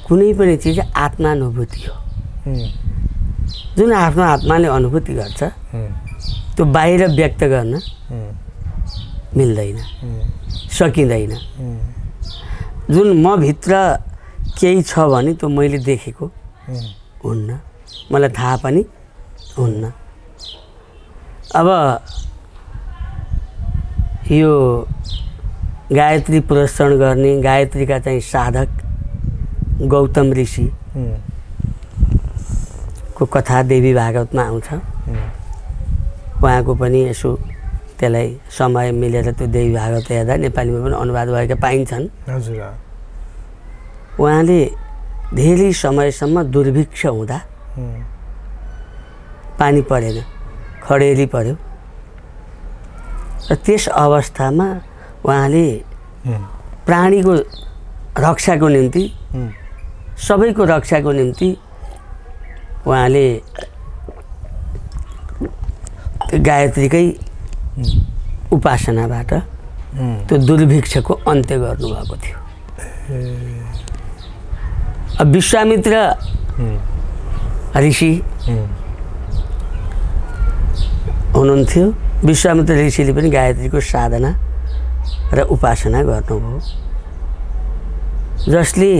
कुनै पनि चिज आत्मानुभूति हो। जुन आफ्नो आत्माले अनुभूति गर्छ त्यो बाहिर व्यक्त गर्न मिल्दैन, सकिँदैन। जुन म भित्र केही छ भने त्यो मैले देखेको हुन्न, मलाई थाहा पनि हुन्न। अब यो गायत्री पुनस्चरण गर्ने गायत्रीका चाहिँ साधक गौतम ऋषि को कथा देवी भागवतमा आउँछ। उहाँको पनि यसो त्यसलाई समय मिलेर त्यो देवी भागवत हेर्दा नेपालीमा पनि अनुवाद भएका पाइन्छन्। हजुर। उहाँले धेरै समयसम्म दुर्भिक्ष हुँदा पानी परेन, खडेरी पर्यो र त्यस अवस्थामा उहाँले प्राणीको रक्षाको निम्ति सबैको रक्षाको निम्ति उहाँले गायत्रीकै उपासनाबाट त्यो दुर्भिक्षको अन्त्य गर्नुभएको थियो। अब विश्वामित्र ऋषि हुनुहुन्थ्यो। विश्वामित्र ऋषिले पनि गायत्रीको साधना र उपासना गर्नुभयो, जसले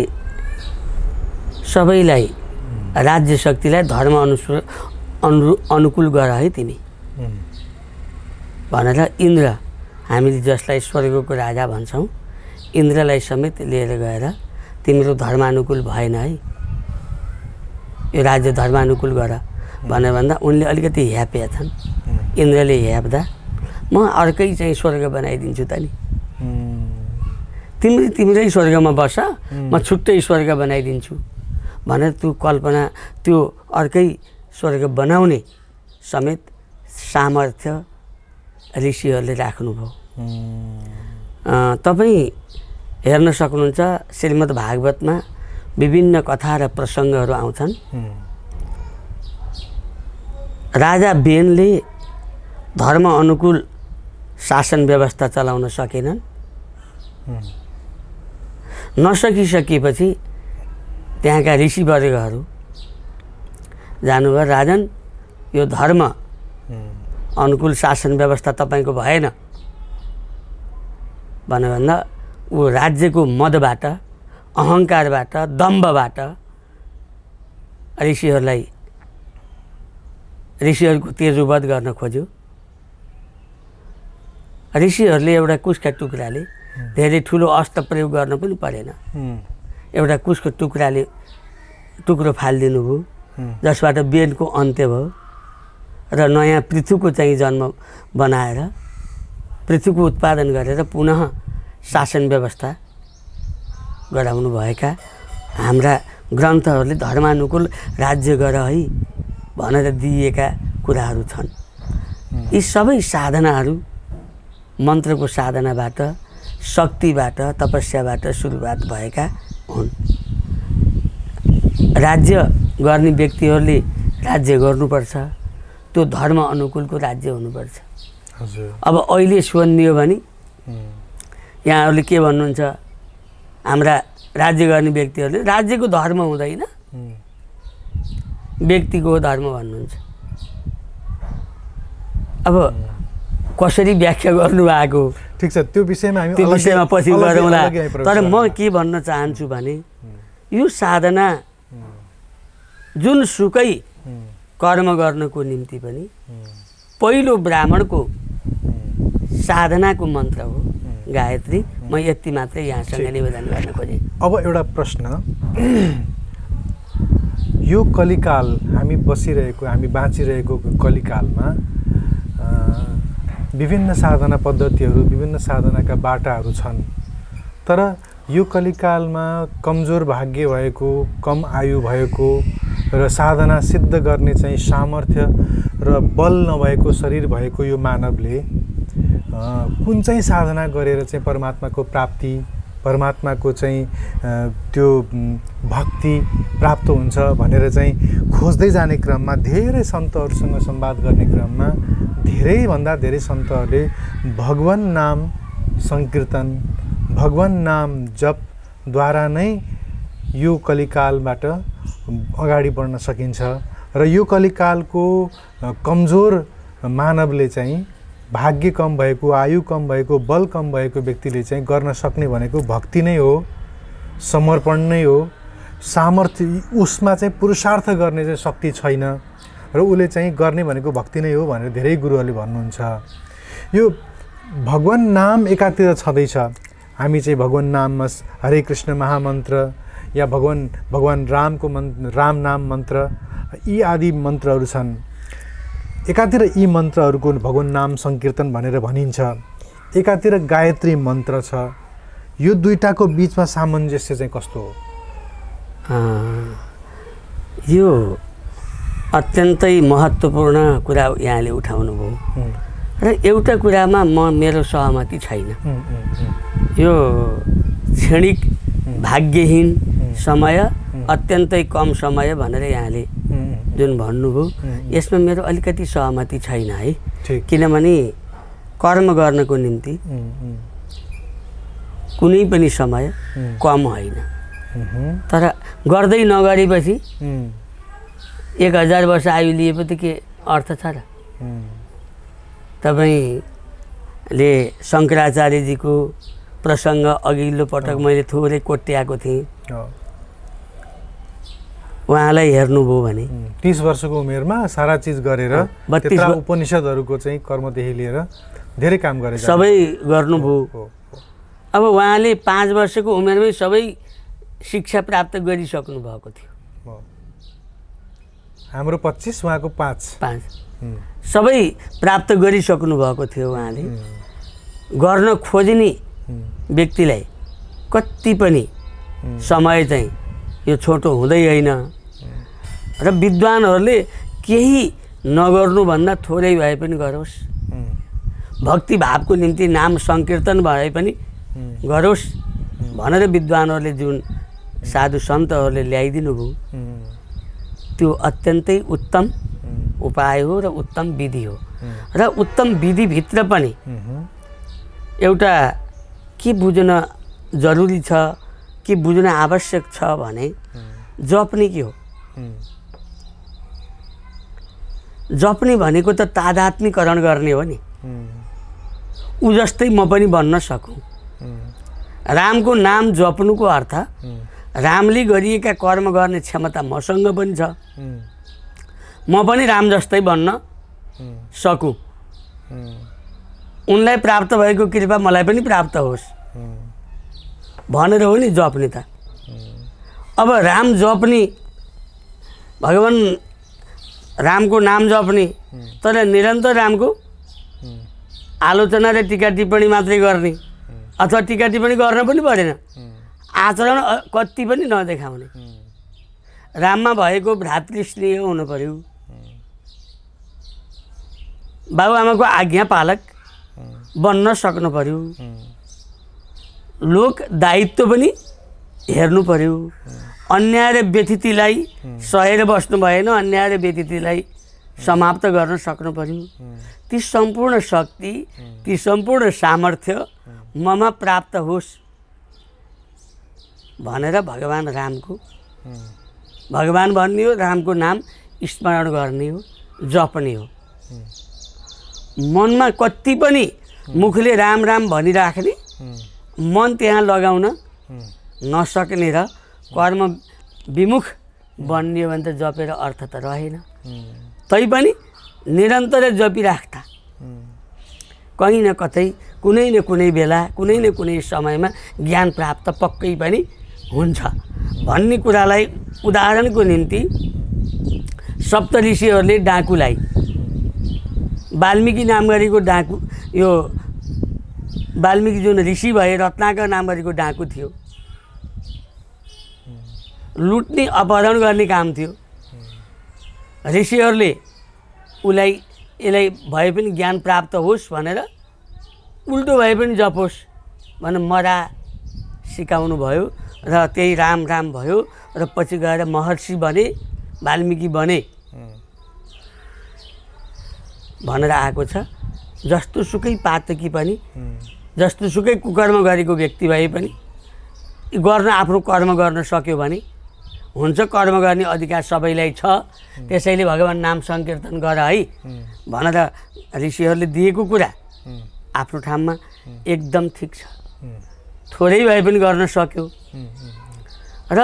सबैलाई राज्य शक्तिलाई धर्म अनुकूल गर है तिमी भनेर इन्द्र, हामीले जसलाई स्वर्गको राजा भन्छौँ, इन्द्रलाई समेत लिएर गएर तिम्रो धर्मानुकूल भएन है, यो राज्य धर्मानुकूल गर भनेर भन्दा उनले अलिकति ह्याप्या छन्। इन्द्रले ह्याप्दा म अर्कै चाहिँ स्वर्ग बनाइदिन्छु त नि, तिम्रै स्वर्गमा बस, म छुट्टै स्वर्ग बनाइदिन्छु भनेर त्यो कल्पना, त्यो अर्कै स्वर्ग बनाउने समेत सामर्थ्य ऋषिहरूले राख्नुभयो। तपाईँ हेर्न सक्नुहुन्छ श्रीमद् भागवतमा विभिन्न कथा र प्रसङ्गहरू आउँछन्। राजा बेनले धर्म अनुकूल शासन व्यवस्था चलाउन सकेनन्। नसकिसकेपछि त्यहाँका ऋषिवर्गहरू जानुभयो, राजन यो धर्म अनुकूल शासन व्यवस्था तपाईँको भएन भन्दा ऊ राज्यको मदबाट, अहङ्कारबाट, दम्भबाट ऋषिहरूको तेजोवध गर्न खोज्यो। ऋषिहरूले एउटा कुशका टुक्राले धेरै ठुलो अस्त्र प्रयोग गर्न पनि परेन, एउटा कुशको टुक्रो फालिदिनु भयो, जसबाट बेनको अन्त्य भयो र नयाँ पृथ्वीको चाहिँ जन्म बनाएर पृथ्वीको उत्पादन गरेर पुनः शासन व्यवस्था गराउनु भएका हाम्रा ग्रन्थहरूले धर्मानुकूल राज्य गर है भनेर दिएका कुराहरू छन्। यी सबै साधनाहरू मन्त्रको साधनाबाट, शक्तिबाट, तपस्याबाट सुरुवात भएका हुन्। राज्य गर्ने व्यक्तिहरूले राज्य गर्नुपर्छ, त्यो धर्म अनुकूलको राज्य हुनुपर्छ। अब अहिले सुनियो भने यहाँहरूले के भन्नुहुन्छ, हाम्रा राज्य गर्ने व्यक्तिहरूले राज्यको धर्म हुँदैन, व्यक्तिको धर्म भन्नुहुन्छ। अब कसरी व्याख्या गर्नुभएको, ठिक छ, त्यो विषयमा पछि गरौँला। तर म के भन्न चाहन्छु भने यो साधना जुनसुकै कर्म गर्नको निम्ति पनि पहिलो ब्राह्मणको साधनाको मन्त्र हो गायत्री। म यति मात्रै यहाँसँग निवेदन गर्न खोजेँ। अब एउटा प्रश्न, यो कलिकाल हामी बाँचिरहेको कलिकालमा विभिन्न साधना पद्धतिहरू, विभिन्न साधनाका बाटाहरू छन्, तर यो कलिकालमा कमजोर भाग्य भएको, कम आयु भएको र साधना सिद्ध गर्ने चाहिँ सामर्थ्य र बल नभएको शरीर भएको यो मानवले कुन चाहिँ साधना गरेर चाहिँ परमात्माको प्राप्ति, परमात्माको चाहिँ त्यो भक्ति प्राप्त हुन्छ भनेर चाहिँ खोज्दै जाने क्रममा धेरै सन्तहरूसँग संवाद गर्ने क्रममा धेरैभन्दा धेरै सन्तहरूले भगवान नाम संकीर्तन, भगवान नाम जपद्वारा नै यो कलिकालबाट अगाडि बढ्न सकिन्छ र यो कलिकालको कमजोर मानवले चाहिँ भाग्य कम भएको, आयु कम भएको, बल कम भएको व्यक्तिले चाहिँ गर्न सक्ने भनेको भक्ति नै हो, समर्पण नै हो। सामर्थ्य उसमा चाहिँ पुरुषार्थ गर्ने चाहिँ शक्ति छैन र उसले चाहिँ गर्ने भनेको भक्ति नै हो भनेर धेरै गुरुहरूले भन्नुहुन्छ। यो भगवान नाम एकातिर छँदैछ, हामी चाहिँ भगवान नाममा हरे कृष्ण महामन्त्र या भगवान रामको राम नाम मन्त्र यी आदि मन्त्रहरू छन्। एकातिर यी मन्त्रहरूको भगवान नाम संकीर्तन भनेर भनिन्छ, एकातिर गायत्री मन्त्र छ। यो दुईटाको बिचमा सामञ्जस्य चाहिँ कस्तो हो? यो अत्यन्तै महत्त्वपूर्ण कुरा यहाँले उठाउनु भयो र एउटा कुरामा मेरो सहमति छैन। यो क्षणिक भाग्यहीन समय, अत्यन्तै कम समय भनेर यहाँले जुन भन्नुभयो यसमा मेरो अलिकति सहमति छैन है। किनभने कर्म गर्नको निम्ति कुनै पनि समय कम होइन, तर गर्दै नगरेपछि 1000 वर्ष आयु लिएपछि के अर्थ छ र? तपाईँले शङ्कराचार्यजीको प्रसङ्ग अघिल्लो पटक मैले थोरै कोट्याएको थिएँ, उहाँलाई हेर्नुभयो भने 30 वर्षको उमेरमा सारा चिज गरेर 32 उपनिषदहरूको चाहिँ कर्मदेखि लिएर धेरै काम गरे, सबै गर्नुभयो। अब उहाँले 5 वर्षको उमेरमै सबै शिक्षा प्राप्त गरिसक्नु भएको थियो। हाम्रो 25, उहाँको 5 सबै प्राप्त गरिसक्नु भएको थियो। उहाँले गर्न खोज्ने व्यक्तिलाई कति पनि समय चाहिँ यो छोटो हुँदै होइन र विद्वानहरूले केही नगर्नुभन्दा थोरै भए पनि गरोस्, भक्ति भावको निम्ति नाम संकीर्तन भए पनि गरोस् भनेर विद्वानहरूले जुन साधु सन्तहरूले ल्याइदिनु भयो त्यो अत्यन्तै उत्तम उपाय हो र उत्तम विधि हो। र उत्तम विधिभित्र पनि एउटा के बुझ्न जरुरी छ, के बुझ्न आवश्यक छ भने जप्ने के हो। जप्ने भनेको त तादात्म्यकरण गर्ने हो नि। ऊ जस्तै म पनि बन्न सकूँ। रामको नाम जप्नुको अर्थ रामले गरिएका कर्म गर्ने क्षमता मसँग पनि छ, म पनि राम जस्तै बन्न सकूँ, उनलाई प्राप्त भएको कृपा मलाई पनि प्राप्त होस् भनेर हो नि जप्ने त। अब राम जप्ने, भगवान रामको नाम जप्ने, तर निरन्तर रामको आलोचना र टीका टिप्पणी मात्रै गर्ने, अथवा टीका टिप्पणी गर्न पनि परेन, आचरण कति पनि नदेखाउने। राममा भएको भ्रातृस्नेह हुनु पर्यो, बाबुआमाको आज्ञा पालक बन्न सक्नु पर्यो, लोक दायित्व पनि हेर्नु पर्यो, अन्याय र व्यथितिलाई सहेर बस्नु भएन, अन्याय र व्यथितिलाई समाप्त गर्न सक्नु पर्यो। ती सम्पूर्ण शक्ति, ती सम्पूर्ण सामर्थ्य ममा प्राप्त होस् भनेर भगवान रामको, भगवान भन्ने हो, रामको नाम स्मरण गर्ने हो, जप्ने हो। मनमा कति पनि मुखले राम राम भनिराख्ने, मन त्यहाँ लगाउन नसक्ने र कर्म विमुख बन्ने हो भने त जपेर अर्थ त रहेन। तैपनि निरन्तर जपिराख्दा कहीँ न कतै, कुनै न कुनै बेला, कुनै न कुनै समयमा ज्ञान प्राप्त पक्कै पनि हुन्छ भन्ने कुरालाई उदाहरणको निम्ति सप्त ऋषिहरूले डाकुलाई, वाल्मीकि नाम गरेको डाकु, यो वाल्मीकि जुन ऋषि भए रत्नाकर नाम गरेको डाकु थियो, लुट्ने अपहरण गर्ने काम थियो। ऋषिहरूले उसलाई यसलाई भए पनि ज्ञान प्राप्त होस् भनेर उल्टो भए पनि जपोस् भनेर मरा सिकाउनु भयो र त्यही राम राम भयो र पछि गएर महर्षि बने, वाल्मीकि बने भनेर आएको छ। जस्तो सुकै पातकी पनि, जस्तो सुकै कुकर्म गरेको व्यक्ति भए पनि गर्न, आफ्नो कर्म गर्न सक्यो भने हुन्छ। कर्म गर्ने अधिकार सबैलाई छ, त्यसैले भगवान नाम संकीर्तन गर है भनेर ऋषिहरूले दिएको कुरा आफ्नो ठाउँमा एकदम ठिक छ। थोरै भए पनि गर्न सक्यो र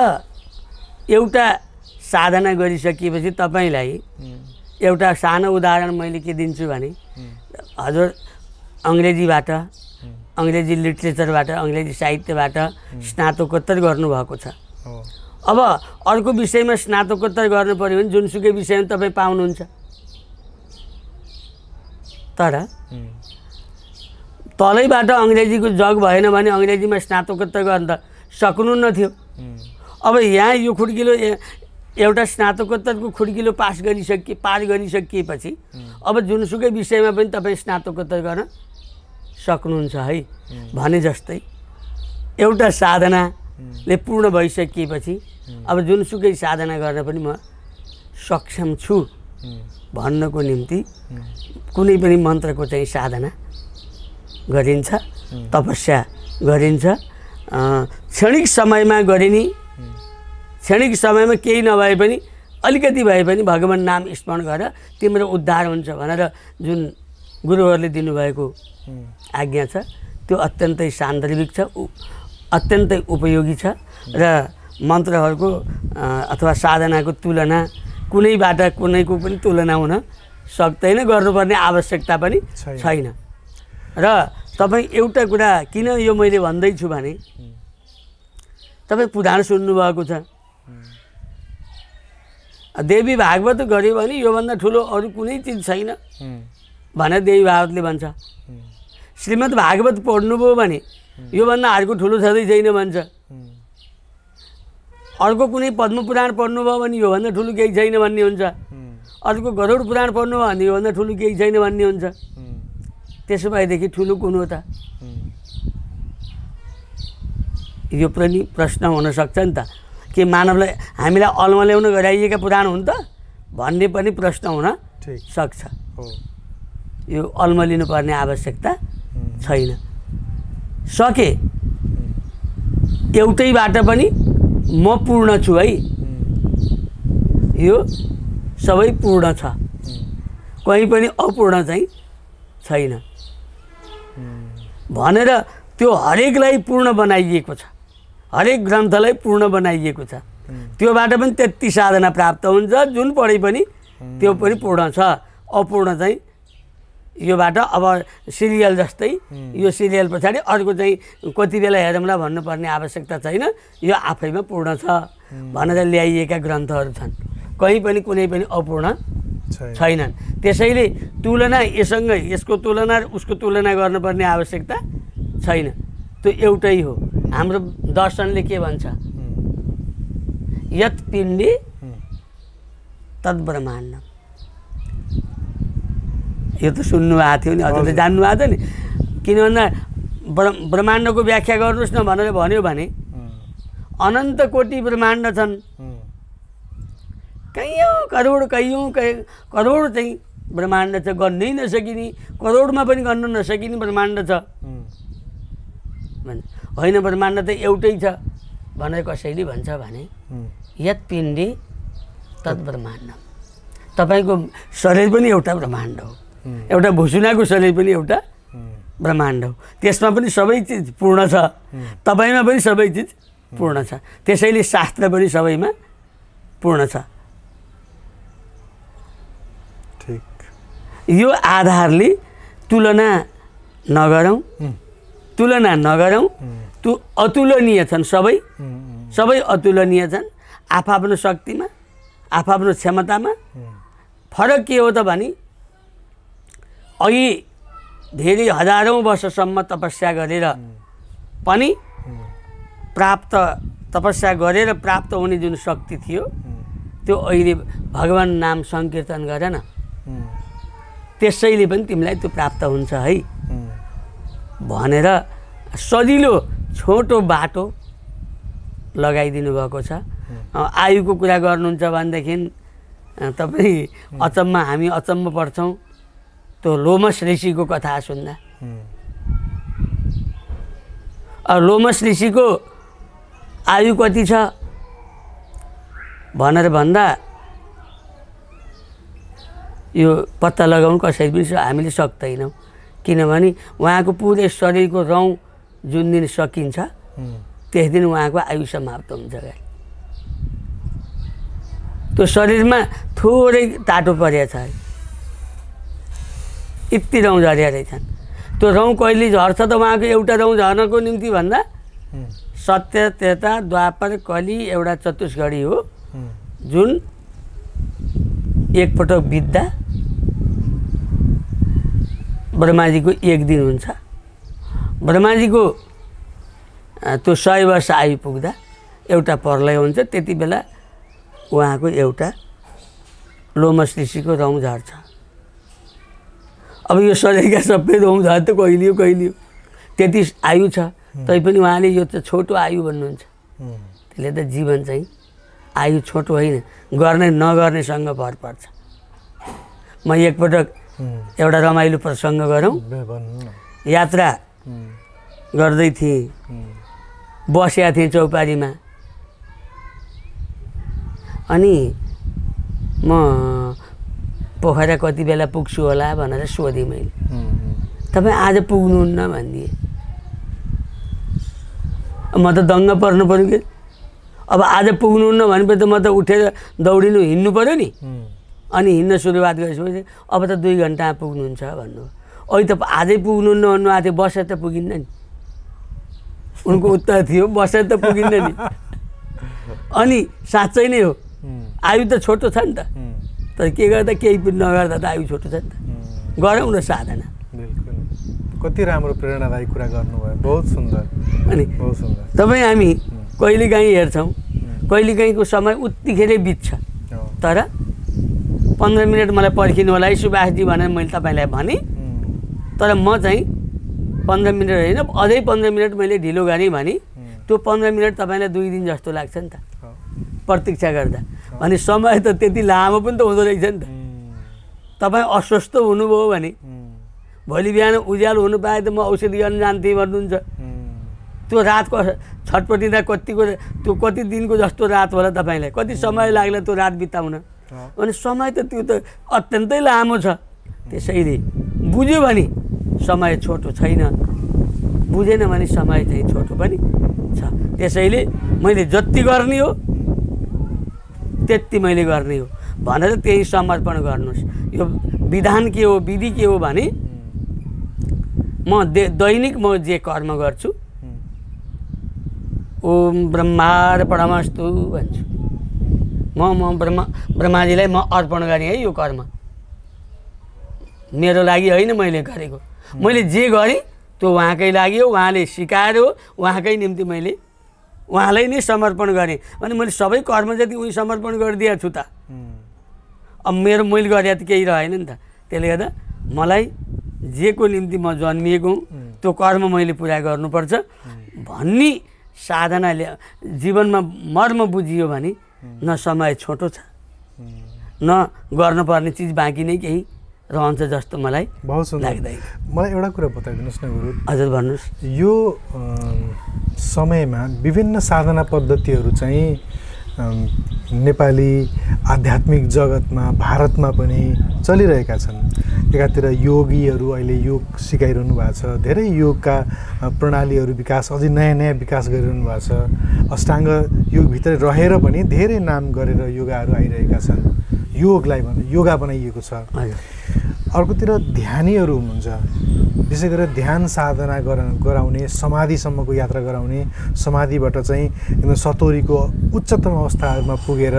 एउटा साधना गरिसकेपछि तपाईलाई एउटा सानो उदाहरण मैले के दिन्छु भने, हजुर अङ्ग्रेजीबाट, अङ्ग्रेजी लिटरेचरबाट, अङ्ग्रेजी साहित्यबाट स्नातकोत्तर गर्नुभएको छ। अब अर्को विषयमा स्नातकोत्तर गर्नु पर्यो भने जुनसुकै विषयमा तपाईँ पाउनुहुन्छ, तर तलैबाट अङ्ग्रेजीको जग भएन भने अङ्ग्रेजीमा स्नातकोत्तर गर्न त सक्नुहुन्न थियो। अब यहाँ यो खुड्किलो एउटा स्नातकोत्तरको खुड्किलो पार गरिसकिएपछि अब जुनसुकै विषयमा पनि तपाईँ स्नातकोत्तर गर्न सक्नुहुन्छ है भने जस्तै एउटा साधनाले पूर्ण भइसकिएपछि अब जुनसुकै साधना गर्न पनि म सक्षम छु भन्नको निम्ति कुनै पनि मन्त्रको चाहिँ साधना गरिन्छ, तपस्या गरिन्छ। क्षणिक समयमा गरिने, क्षणिक समयमा केही नभए पनि अलिकति भए पनि भगवान नाम स्मरण गरेर तिम्रो उद्धार हुन्छ भनेर जुन गुरुहरूले दिनुभएको आज्ञा छ त्यो अत्यन्तै सान्दर्भिक छ, अत्यन्तै उपयोगी छ र मन्त्रहरूको अथवा साधनाको तुलना कुनैबाट कुनैको पनि तुलना हुन सक्दैन, गर्नुपर्ने आवश्यकता पनि छैन। र तपाईँ एउटा कुरा किन यो मैले भन्दैछु भने, तपाईँ पुराण सुन्नुभएको छ, देवी भागवत गऱ्यो भने योभन्दा ठुलो अरू कुनै चिज छैन भनेर देवी भागवतले भन्छ। श्रीमद् भागवत पढ्नुभयो भने योभन्दा अर्को ठुलो छँदै छैन भन्छ। अर्को कुनै पद्म पुराण पढ्नुभयो भने योभन्दा ठुलो केही छैन भन्ने हुन्छ। अर्को गरुड पुराण पढ्नुभयो भने योभन्दा ठुलो केही छैन भन्ने हुन्छ। त्यसो भएदेखि ठुलो कुन हो त? यो पनि प्रश्न हुनसक्छ नि त, के मानवलाई हामीलाई अलमल्याउन गराइएका पुराण हुन् त भन्ने पनि प्रश्न हुन सक्छ। हो यो अल्मलिनु पर्ने आवश्यकता छैन। सके एउटैबाट पनि म पूर्ण छु है, यो सबै पूर्ण छ, कहीँ पनि अपूर्ण चाहिँ छैन भनेर त्यो हरेकलाई पूर्ण बनाइएको छ, हरेक ग्रन्थलाई पूर्ण बनाइएको छ। त्योबाट पनि त्यति साधना प्राप्त हुन्छ, जुन पढे पनि त्यो पनि पूर्ण छ। अपूर्ण चाहिँ योबाट अब सिरियल जस्तै यो सिरियल पछाडि अर्को चाहिँ कति बेला हेरौँला भन्नुपर्ने आवश्यकता छैन, यो आफैमा पूर्ण छ भनेर ल्याइएका ग्रन्थहरू छन्। कहीँ पनि कुनै पनि अपूर्ण छैनन्। त्यसैले तुलना यससँग यसको तुलना उसको तुलना गर्नुपर्ने आवश्यकता छैन, त्यो एउटै हो। हाम्रो दर्शनले के भन्छ? यत पिण्डे तद् ब्रह्माण्ड। यो त सुन्नु भएको थियो नि, हजुरले जान्नु भएको थियो नि। किन भन्दा ब्रह्माण्डको व्याख्या गर्नुहोस् न भनेर भन्यो भने अनन्त कोटि ब्रह्माण्ड छन्, कैयौँ करोड चाहिँ ब्रह्माण्ड छ, गर्नै नसकिने, करोडमा पनि गर्न नसकिने ब्रह्माण्ड छ। होइन, ब्रह्माण्ड त एउटै छ भनेर कसैले भन्छ भने यत पिण्डे तद् ब्रह्माण्ड। तपाईँको शरीर पनि एउटा ब्रह्माण्ड हो, एउटा भुसुनाको शरीर पनि एउटा ब्रह्माण्ड हो। त्यसमा पनि सबै चिज पूर्ण छ, तपाईँमा पनि सबै चिज पूर्ण छ। त्यसैले शास्त्र पनि सबैमा पूर्ण छ। यो आधारले तुलना नगरौँ, तुलना नगरौँ। त्यो अतुलनीय छन्, सबै अतुलनीय छन्। आफ्नो शक्तिमा, आफ्नो क्षमतामा फरक के हो त भने अघि धेरै हजारौँ वर्षसम्म तपस्या गरेर पनि तपस्या गरेर प्राप्त हुने जुन शक्ति थियो त्यो अहिले भगवान नाम संकीर्तन गर न, त्यसैले पनि तिमीलाई त्यो प्राप्त हुन्छ है भनेर सजिलो छोटो बाटो लगाइदिनु भएको छ। आयुको कुरा गर्नुहुन्छ भनेदेखि तपाईँ हामी अचम्म पर्छौँ त्यो लोमस ऋषिको कथा सुन्दा। लोमस ऋषिको आयु कति छ भनेर भन्दा यो पत्ता लगाउनु कसरी पनि हामीले सक्दैनौँ। किनभने उहाँको पुरै शरीरको रौँ जुन दिन सकिन्छ त्यस दिन उहाँको आयु समाप्त हुन्छ। त्यो शरीरमा थोरै तातो परेछ, यति रौँ झरेका रहेछन्। त्यो रौँ कहिले झर्छ त उहाँको एउटा रौँ झर्नको निम्ति भन्दा सत्य त्रेता द्वापर कली एउटा चतुष्घडी हो, जुन एकपटक बित्दा ब्रह्माजीको एक दिन हुन्छ। ब्रह्माजीको त्यो 100 वर्ष आयु पुग्दा एउटा प्रलय हुन्छ। त्यति बेला उहाँको एउटा लोमस ऋषिको रौँ झर्छ। अब यो शरीरका सबै रौँ झर्छ कहिले हो, त्यति आयु छ। तैपनि उहाँले यो त छोटो आयु भन्नुहुन्छ। त्यसले त जीवन चाहिँ आयु छोटो होइन, गर्ने नगर्नेसँग भर पर्छ। म एकपटक एउटा रमाइलो प्रसङ्ग गरौँ। यात्रा गर्दै थिएँ, बसेका थिएँ चौपारीमा। अनि म पोखरा कति बेला पुग्छु होला भनेर सोधेँ मैले। तपाईँ आज पुग्नुहुन्न भनिदिएँ। म त दङ्ग पर्नु पऱ्यो कि अब आज पुग्नुहुन्न भनेपछि त म त उठेर दौडिनु हिँड्नु पऱ्यो नि। अनि हिँड्न सुरुवात गरेपछि अब त 2 घन्टामा पुग्नुहुन्छ भन्नु। अहिले त आजै पुग्नुहुन्न भन्नुभएको थियो, बसेर त पुगिन्न नि। उनको उत्तर थियो बसेर त पुगिन्न नि। अनि साँच्चै नै हो, आयु त छोटो छ नि त। तर के गर्दा केही पनि नगर्दा त आयु छोटो छ नि त। गरौँ न साधना। बिल्कुल, कति राम्रो प्रेरणादायी कुरा गर्नुभयो, बहुत सुन्दर। अनि बहुत सुन्दर। तपाईँ हामी कहिलेकाहीँ हेर्छौँ, कहिलेकाहीँको समय उत्तिखेरै बित्छ। तर 15 मिनट मलाई पर्खिनु होला है सुभाषजी भनेर मैले तपाईँलाई भने। तर म चाहिँ 15 मिनट होइन, अझै 15 मिनट मैले ढिलो गरेँ भने त्यो 15 मिनट तपाईँलाई 2 दिन जस्तो लाग्छ नि त प्रतीक्षा गर्दा। भने समय त त्यति लामो पनि त हुँदो रहेछ नि त। तपाईँ अस्वस्थ हुनुभयो भने भोलि बिहान उज्यालो हुनु पाए त म औषधि गर्न जान्थेँ भन्नुहुन्छ। त्यो रातको छटपटिँदा त्यो कति दिनको जस्तो रात होला तपाईँलाई, कति समय लाग्ला त्यो रात बिताउन। अनि समय त त्यो त अत्यन्तै लामो छ। त्यसैले बुझ्यो भने समय छोटो छैन, बुझेन भने समय चाहिँ छोटो पनि छ। त्यसैले मैले जति गर्ने हो त्यति मैले गर्ने हो भनेर त्यही समर्पण गर्नुहोस्। यो विधान के हो, विधि के हो भने म दैनिक म जे कर्म गर्छु ओम ब्रह्मार्पणमस्तु भन्छु। म ब्रह्माजीलाई म अर्पण गरेँ है यो कर्म, मेरो लागि होइन मैले गरेको। मैले जे गरेँ त्यो उहाँकै लागि हो, उहाँले सिकाएर हो, उहाँकै निम्ति मैले उहाँलाई नै समर्पण गरेँ। अनि मैले सबै कर्म जति उही समर्पण गरिदिएको छु त, अब मैले गरे त केही रहेन नि त। त्यसले गर्दा मलाई जे को निम्ति म जन्मिएको हुँ त्यो कर्म मैले पुरा गर्नुपर्छ भन्ने साधनाले जीवनमा मर्म बुझियो भने न समय छोटो छ, न गर्नुपर्ने चिज बाँकी नै केही रहन्छ जस्तो मलाई लाग्दैन। मलाई एउटा कुरा बताइदिनुहोस् न गुरु। हजुर भन्नुहोस्। यो समयमा विभिन्न साधना पद्धतिहरू चाहिँ नेपाली आध्यात्मिक जगतमा भारतमा पनि चलिरहेका छन्। एकातिर योगीहरू अहिले योग सिकाइरहनु भएको छ, धेरै योगका प्रणालीहरू विकास अझै नयाँ नयाँ विकास गरिरहनु भएको छ। अष्टाङ्ग योगभित्र रहेर पनि धेरै नाम गरेर योगाहरू आइरहेका छन्, योगलाई योगा बनाइएको छ। अर्कोतिर ध्यानीहरू हुनुहुन्छ, विशेष गरेर ध्यान साधना गराउने, समाधिसम्मको यात्रा गराउने, समाधिबाट चाहिँ एकदम सतोरीको उच्चतम अवस्थाहरूमा पुगेर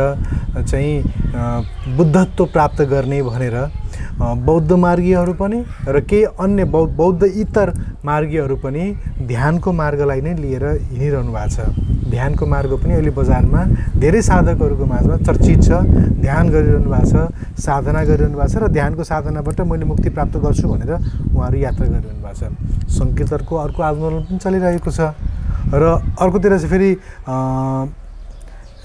चाहिँ बुद्धत्व प्राप्त गर्ने भनेर बौद्ध मार्गीहरू पनि र केही अन्य बौद्ध इतर मार्गीहरू पनि ध्यानको मार्गलाई नै लिएर हिँडिरहनु भएको छ। ध्यानको मार्ग पनि अहिले बजारमा धेरै साधकहरूको माझमा चर्चित छ। ध्यान गरिरहनु भएको छ, साधना गरिरहनु भएको छ र ध्यानको साधनाबाट मैले मुक्ति प्राप्त गर्छु भनेर उहाँहरू यात्रा गरिरहनु भएको छ। सङ्कीर्तनको अर्को आन्दोलन पनि चलिरहेको छ। र अर्कोतिर चाहिँ फेरि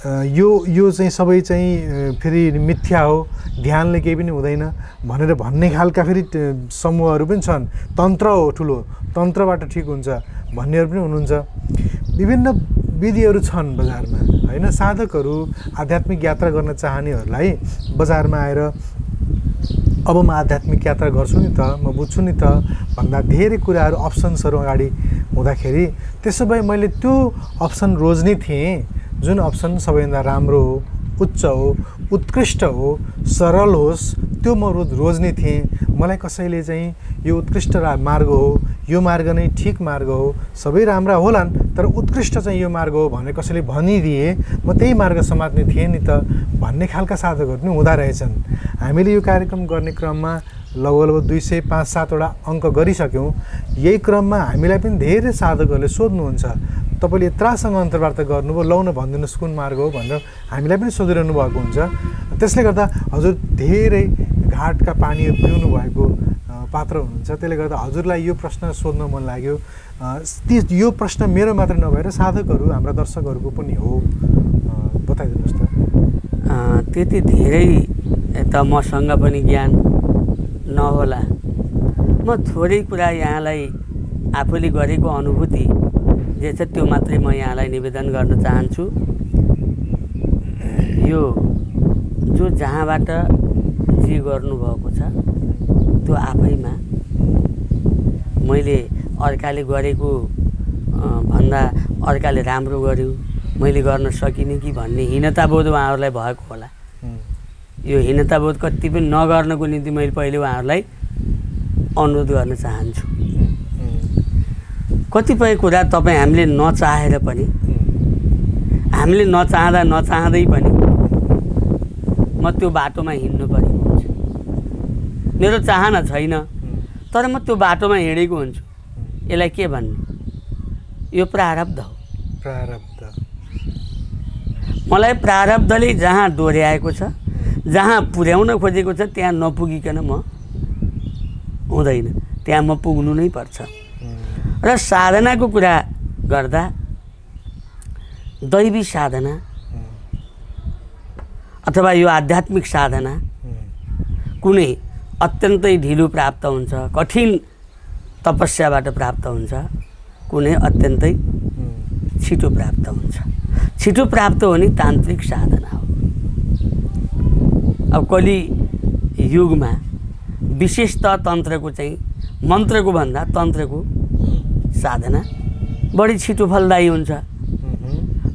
यो चाहिँ सबै चाहिँ फेरि मिथ्या हो, ध्यानले केही पनि हुँदैन भनेर भन्ने खालका फेरि समूहहरू पनि छन्। तन्त्र हो ठुलो, तन्त्रबाट ठिक हुन्छ भन्नेहरू पनि हुनुहुन्छ। विभिन्न विधिहरू छन् बजारमा होइन। साधकहरू आध्यात्मिक यात्रा गर्न चाहनेहरूलाई बजारमा आएर अब म आध्यात्मिक यात्रा गर्छु नि त, म बुझ्छु नि त भन्दा धेरै कुराहरू अप्सन्सहरू अगाडि हुँदाखेरि त्यसो भए मैले त्यो अप्सन रोज्ने थिएँ जुन अप्सन सबैभन्दा राम्रो हो, उच्च हो, उत्कृष्ट हो, सरल होस्, त्यो म रोज्ने थिएँ। मलाई कसैले चाहिँ यो उत्कृष्ट मार्ग हो, यो मार्ग नै ठिक मार्ग हो, सबै राम्रा होलान् तर उत्कृष्ट चाहिँ यो मार्ग हो भनेर कसैले भनिदिए म त्यही मार्ग समात्ने थिएँ नि त भन्ने खालका साधकहरू पनि हुँदा रहेछन्। हामीले यो कार्यक्रम गर्ने क्रममा लगभग 205-7वटा अङ्क गरिसक्यौँ। यही क्रममा हामीलाई पनि धेरै साधकहरूले सोध्नुहुन्छ, तपाईँले यत्रासँग अन्तर्वार्ता गर्नुभयो, लौ न भनिदिनुहोस् कुन मार्ग हो भनेर हामीलाई पनि सोधिरहनु भएको हुन्छ। त्यसले गर्दा हजुर धेरै घाटका पानी पिउनु भएको पात्र हुनुहुन्छ। त्यसले गर्दा हजुरलाई यो प्रश्न सोध्न मन लाग्यो। यो प्रश्न मेरो मात्र नभएर साधकहरू, हाम्रा दर्शकहरूको पनि हो, बताइदिनुहोस् त। त्यति धेरै त मसँग पनि ज्ञान नहोला। म थोरै कुरा यहाँलाई आफूले गरेको अनुभूति जे छ त्यो मात्रै म यहाँलाई निवेदन गर्न चाहन्छु। यो जो जहाँबाट जे गर्नुभएको छ त्यो आफैमा मैले अर्काले गरेको भन्दा अर्काले राम्रो गर्यो, मैले गर्न सकिनँ कि भन्ने हीनताबोध उहाँहरूलाई भएको होला। यो हीनताबोध कति पनि नगर्नको निम्ति मैले पहिले उहाँहरूलाई अनुरोध गर्न चाहन्छु। कतिपय कुरा तपाईँ हामीले नचाहेर पनि, हामीले नचाहँदै पनि म त्यो बाटोमा हिँड्नु परेको हुन्छ। मेरो चाहना छैन तर म त्यो बाटोमा हिँडेको हुन्छु। यसलाई के भन्ने? यो प्रारब्ध हो। प्रारब्ध मलाई प्रारब्धले जहाँ डोर्याएको छ, जहाँ पुर्याउन खोजेको छ त्यहाँ नपुगिकन म हुँदैन, त्यहाँ म पुग्नु नै पर्छ। र साधनाको कुरा गर्दा दैवी साधना अथवा यो आध्यात्मिक साधना कुनै अत्यन्तै ढिलो प्राप्त हुन्छ, कठिन तपस्याबाट प्राप्त हुन्छ, कुनै अत्यन्तै छिटो प्राप्त हुन्छ। छिटो प्राप्त हुने तान्त्रिक साधना हो। अब कलि युगमा विशेषतः तन्त्रको चाहिँ मन्त्रको भन्दा तन्त्रको साधना बढी छिटो फलदायी हुन्छ।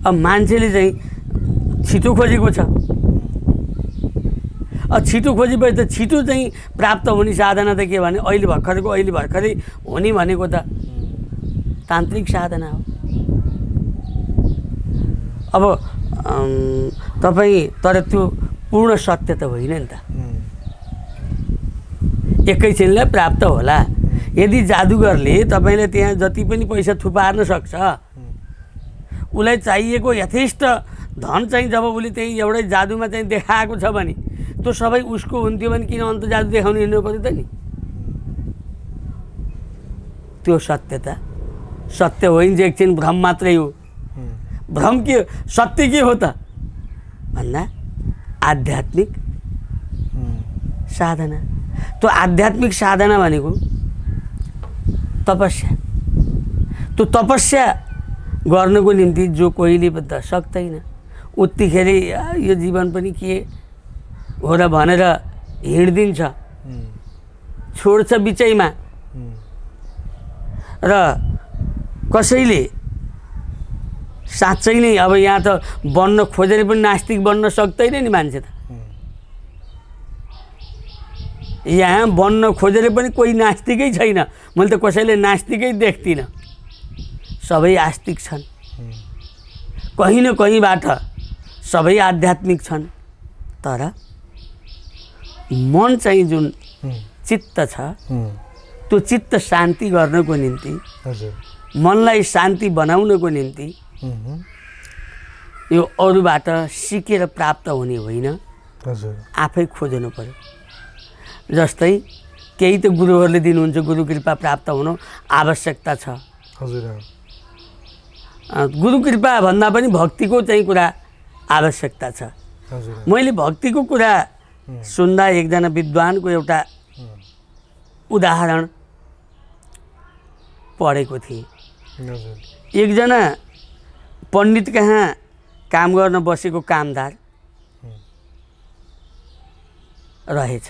अब मान्छेले चाहिँ छिटो खोजेको छ। अब छिटो खोजेपछि त छिटो चाहिँ प्राप्त हुने साधना त के भने अहिले भर्खरै हुने भनेको त तान्त्रिक साधना हो। अब तपाईँ तर त्यो पूर्ण सत्य त होइन नि त, एकैछिनलाई प्राप्त होला। यदि जादुगरले तपाईँले त्यहाँ जति पनि पैसा थुपार्न सक्छ, उसलाई चाहिएको यथेष्ट धन चाहिँ जब उसले त्यही एउटै जादुमा चाहिँ देखाएको छ भने त्यो सबै उसको हुन्थ्यो भने किन अन्त जादु देखाउनु हिँड्नु पर्यो त नि? त्यो सत्य होइन, जे एकछिन भ्रम मात्रै हो। भ्रम के, सत्य के हो त भन्दा आध्यात्मिक साधना। त्यो आध्यात्मिक साधना भनेको तपस्या। त्यो तपस्या गर्नको निम्ति जो कोहीले त सक्दैन, उत्तिखेर यो जीवन पनि के हो र भनेर हिँडिदिन्छ, छोड्छ बिचैमा। र कसैले साँच्चै नै अब यहाँ त बन्न खोजेर पनि नास्तिक बन्न सक्दैन नि मान्छे त। यहाँ बन्न खोजेर पनि कोही नास्तिकै छैन। मैले त कसैले नास्तिकै देख्दिनँ, सबै आस्तिक छन्। कहीँ न कहीँबाट सबै आध्यात्मिक छन्। तर मन चाहिँ जुन चित्त छ, त्यो चित्त शान्ति गर्नको निम्ति, मनलाई शान्ति बनाउनको निम्ति यो अरूबाट सिकेर प्राप्त हुने होइन, आफै खोज्नु पर्यो। जस्तै केही त गुरुहरूले दिनुहुन्छ, गुरु कृपा प्राप्त हुनु आवश्यकता छ। गुरु कृपा भन्दा पनि भक्तिको चाहिँ कुरा आवश्यकता छ। मैले भक्तिको कुरा सुन्दा एकजना विद्वानको एउटा उदाहरण पढेको थिएँ। एकजना पण्डित कहाँ काम गर्न बसेको कामदार रहेछ।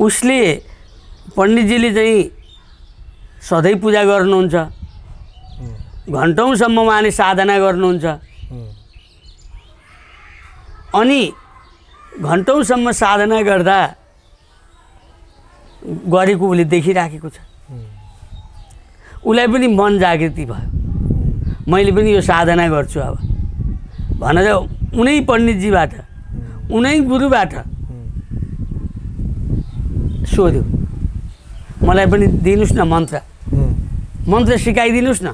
उसले पण्डितजीले चाहिँ सधैँ पूजा गर्नुहुन्छ, घन्टौँसम्म उहाँले साधना गर्नुहुन्छ। अनि घन्टौँसम्म साधना गर्दा गरेको उसले देखिराखेको छ। उसलाई पनि मन जागृति भयो, मैले पनि यो साधना गर्छु अब भनेर उनै पण्डितजीबाट, उनै गुरुबाट सोध्यो, मलाई पनि दिनुस् न मन्त्र सिकाइदिनुस् न,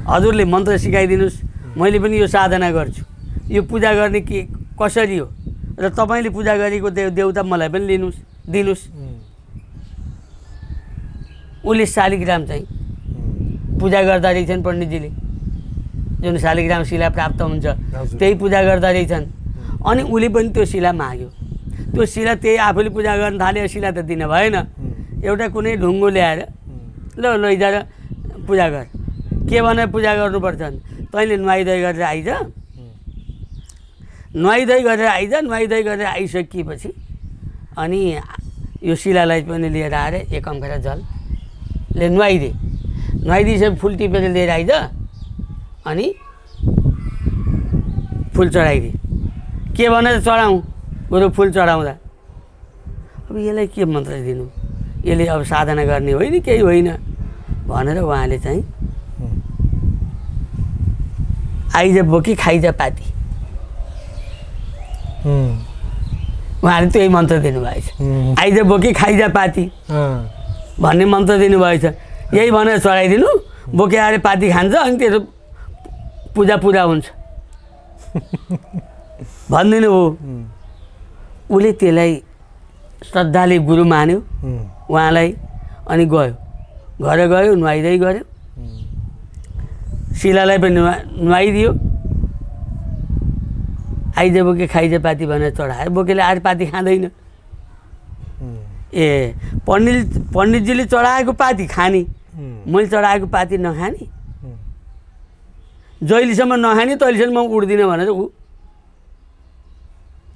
हजुरले मन्त्र सिकाइदिनुस्, मैले पनि यो साधना गर्छु, यो पूजा गर्ने के कसरी हो र तपाईँले पूजा गरेको देउता मलाई पनि दिनुस्। उसले शालिग्राम चाहिँ पूजा गर्दा रहेछन् पण्डितजीले, जुन शालिग्राम शिला प्राप्त हुन्छ त्यही पूजा गर्दा रहेछन्। अनि उसले पनि त्यो शिला माग्यो। त्यो शिला त्यही आफूले पूजा गर्न थाल्यो, शिला त दिन भएन। एउटा कुनै ढुङ्गो ल्याएर लैजा पूजा गर, के भनेर पूजा गर्नुपर्छ, तैँले नुहाइधुवाइ गरेर आइज, नुहाइधुवाइ गरेर आइसकेपछि अनि यो शिलालाई पनि लिएर आएर एक अम्फेरा जलले नुहाइदिएपछि फुल टिपेर लिएर आइज, अनि फुल चढाइदिए। के भनेर चढाउँ, बरु फुल चढाउँदा अब यसलाई के मन्त्र दिनु, यसले अब साधना गर्ने होइन, केही होइन भनेर उहाँले चाहिँ आइज बोकी खाइज पाती, उहाँले त्यही मन्त्र दिनुभएछ। आइज बोकी खाइज पाती भन्ने मन्त्र दिनुभएछ। यही भनेर चढाइदिनु, बोके आएर पाती खान्छ, अनि त्यो पूजा हुन्छ भनिदिनु हो। उसले त्यसलाई श्रद्धाले गुरु मान्यो उहाँलाई, अनि गयो नुहाइदै गऱ्यो, शिलालाई पनि नुहाइदियो। आइज बोके खाइज पाती भनेर चढायो। बोकेले आएर पाती खाँदैन, ए पण्डितजीले चढाएको पाती खाने, मैले चढाएको पाती नखाने, जहिलेसम्म नखाने तहिलेसम्म म उठ्दिनँ भनेर ऊ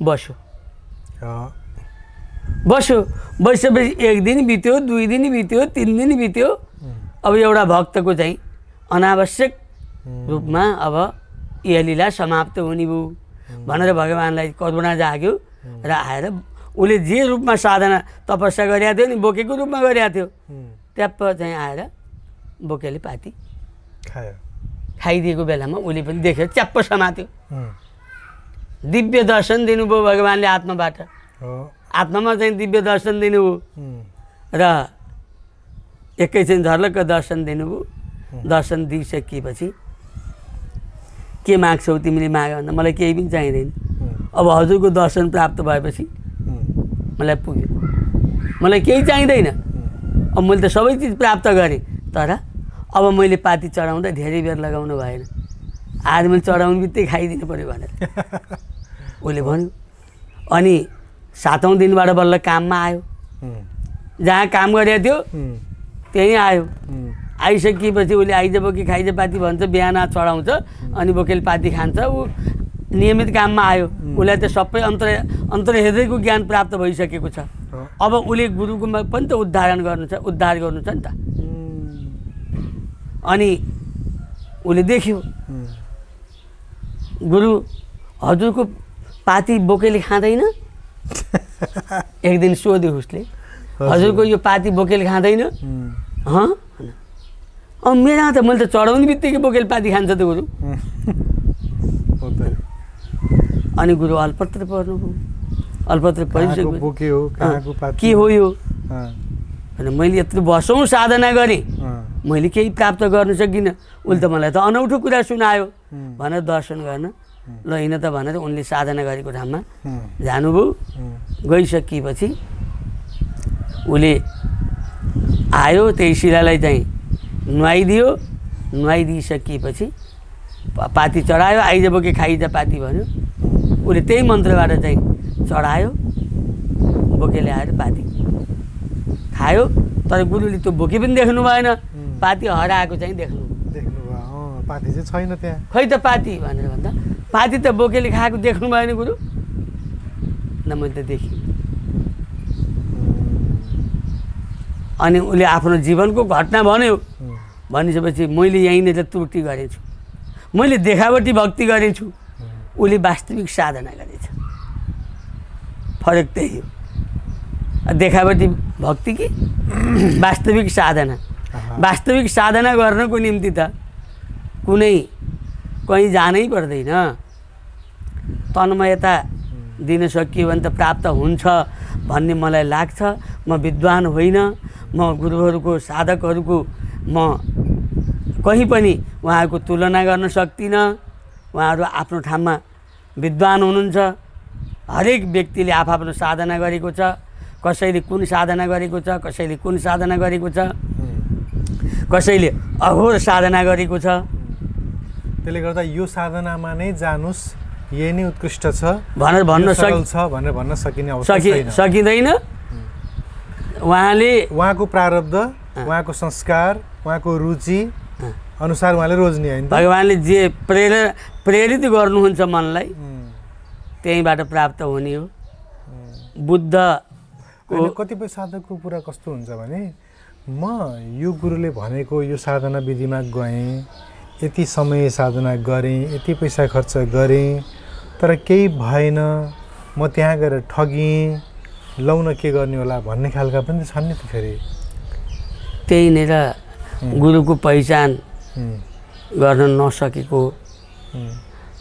बस्यो। बसेपछि 1 दिन बित्यो, 2 दिन बित्यो, 3 दिन बित्यो। अब एउटा भक्तको चाहिँ अनावश्यक रूपमा अब यह लीला समाप्त हुने भयो भनेर भगवान्लाई करुणा जाग्यो र आएर उसले जे रूपमा साधना तपस्या गरेको थियो नि, बोकेको रूपमा गरेको थियो, ट्याप्प चाहिँ आएर बोकेले पाती खाइदिएको बेलामा उसले पनि देखेर च्याप्प समात्यो। दिव्य दर्शन दिनुभयो भगवान्ले आत्माबाट, आत्मामा चाहिँ दिव्य दर्शन दिनुभयो र एकैछिन झर्लक्क दर्शन दिनुभयो। दर्शन दिइसकेपछि के माग्छौ तिमीले माग भन्दा मलाई केही पनि चाहिँदैन, अब हजुरको दर्शन प्राप्त भएपछि मलाई पुग्यो, मलाई केही चाहिँदैन, अब मैले त सबै चिज प्राप्त गरेँ, तर अब मैले पाती चढाउँदा धेरै बेर लगाउनु भएन, आज मैले चढाउनु बित्तिकै खाइदिनु पऱ्यो भनेर उसले भन्यो। अनि 7औं दिनबाट बल्ल काममा आयो, जहाँ काम गरेको थियो त्यहीँ आयो। आइसकेपछि उसले आइज बोकी खाइज पाती भन्छ, बिहान चढाउँछ अनि बोकेले पाती खान्छ, ऊ नियमित काममा आयो। उसलाई त सबै अन्तर्हृदयको ज्ञान प्राप्त भइसकेको छ। अब उसले गुरुको पनि त उद्धार गर्नु छ नि त। अनि उसले देख्यो गुरु हजुरको पाती बोकेले खाँदैन। एक दिन सोध्यो उसले, हजुरको यो पाती बोकेले खाँदैन? मेरा त मैले त चढाउने बित्तिकै बोकेले पाती खान्छ त गुरु। अनि गुरु अल्पत्र पर्नुभयो, अल्पत्र परिसक्यो, के हो यो? अनि मैले यत्रो वर्षौँ साधना गरेँ, मैले केही प्राप्त गर्न सकिनँ, उसले त मलाई त अनौठो कुरा सुनायो भनेर दर्शन गर्न ल हिँड त भनेर उनले साधना गरेको ठाउँमा जानुभयो। गइसकेपछि उसले आयो, त्यही शिलालाई चाहिँ नुहाइदियो। नुहाइदिइसकेपछि पाती चढायो, आइज बोके खाइज पाती भन्यो। उसले त्यही मन्त्रबाट चाहिँ चढायो, बोकेले आएर पाती खायो। तर गुरुले त्यो बोके पनि देख्नु भएन, पाती हराएको चाहिँ देख्नुभयो। पाती चाहिँ छैन त्यहाँ। खै त पाती भनेर भन्दा पाती त बोकेले खाएको देख्नु भएन गुरु? न मैले त देखेँ। अनि उसले आफ्नो जीवनको घटना भन्यो। भनिसकेपछि मैले यहीँनिर त्रुटि गरेछु, मैले देखावटी भक्ति गरेछु, उसले वास्तविक साधना गरेछ। फरक त्यही हो, देखावटी भक्ति कि वास्तविक साधना। वास्तविक साधना गर्नको निम्ति त कहीँ जानै पर्दैन, तन्मयता दिन सकियो भने त प्राप्त हुन्छ भन्ने मलाई लाग्छ। म विद्वान होइन, म गुरुहरूको साधकहरूको म कहीँ पनि उहाँहरूको तुलना गर्न सक्दिनँ। उहाँहरू आफ्नो ठाउँमा विद्वान हुनुहुन्छ। हरेक व्यक्तिले आफ्नो साधना गरेको छ, कसैले कुन साधना गरेको छ, कसैले कुन साधना गरेको छ, कसैले अघोर साधना गरेको छ। त्यसले गर्दा यो साधनामा नै जानुस्, यही नै उत्कृष्ट छ भनेर भन्न सकिने अवस्था सकिँदैन। उहाँको प्रारब्ध, उहाँको संस्कार, उहाँको रुचि अनुसार उहाँले रोज्ने होइन। भगवान्ले जे प्रेरित गर्नुहुन्छ मनलाई त्यहीँबाट प्राप्त हुने हो। बुद्ध कतिपय साधकको कुरा कस्तो हुन्छ भने, म यो गुरुले भनेको यो साधना विधिमा गएँ, यति समय साधना गरेँ, यति पैसा खर्च गरेँ, तर केही भएन, म त्यहाँ गएर ठगिएँ, लाउन के गर्ने होला भन्ने खालका पनि छन् नि त। फेरि त्यहीँनिर गुरुको पहिचान गर्न नसकेको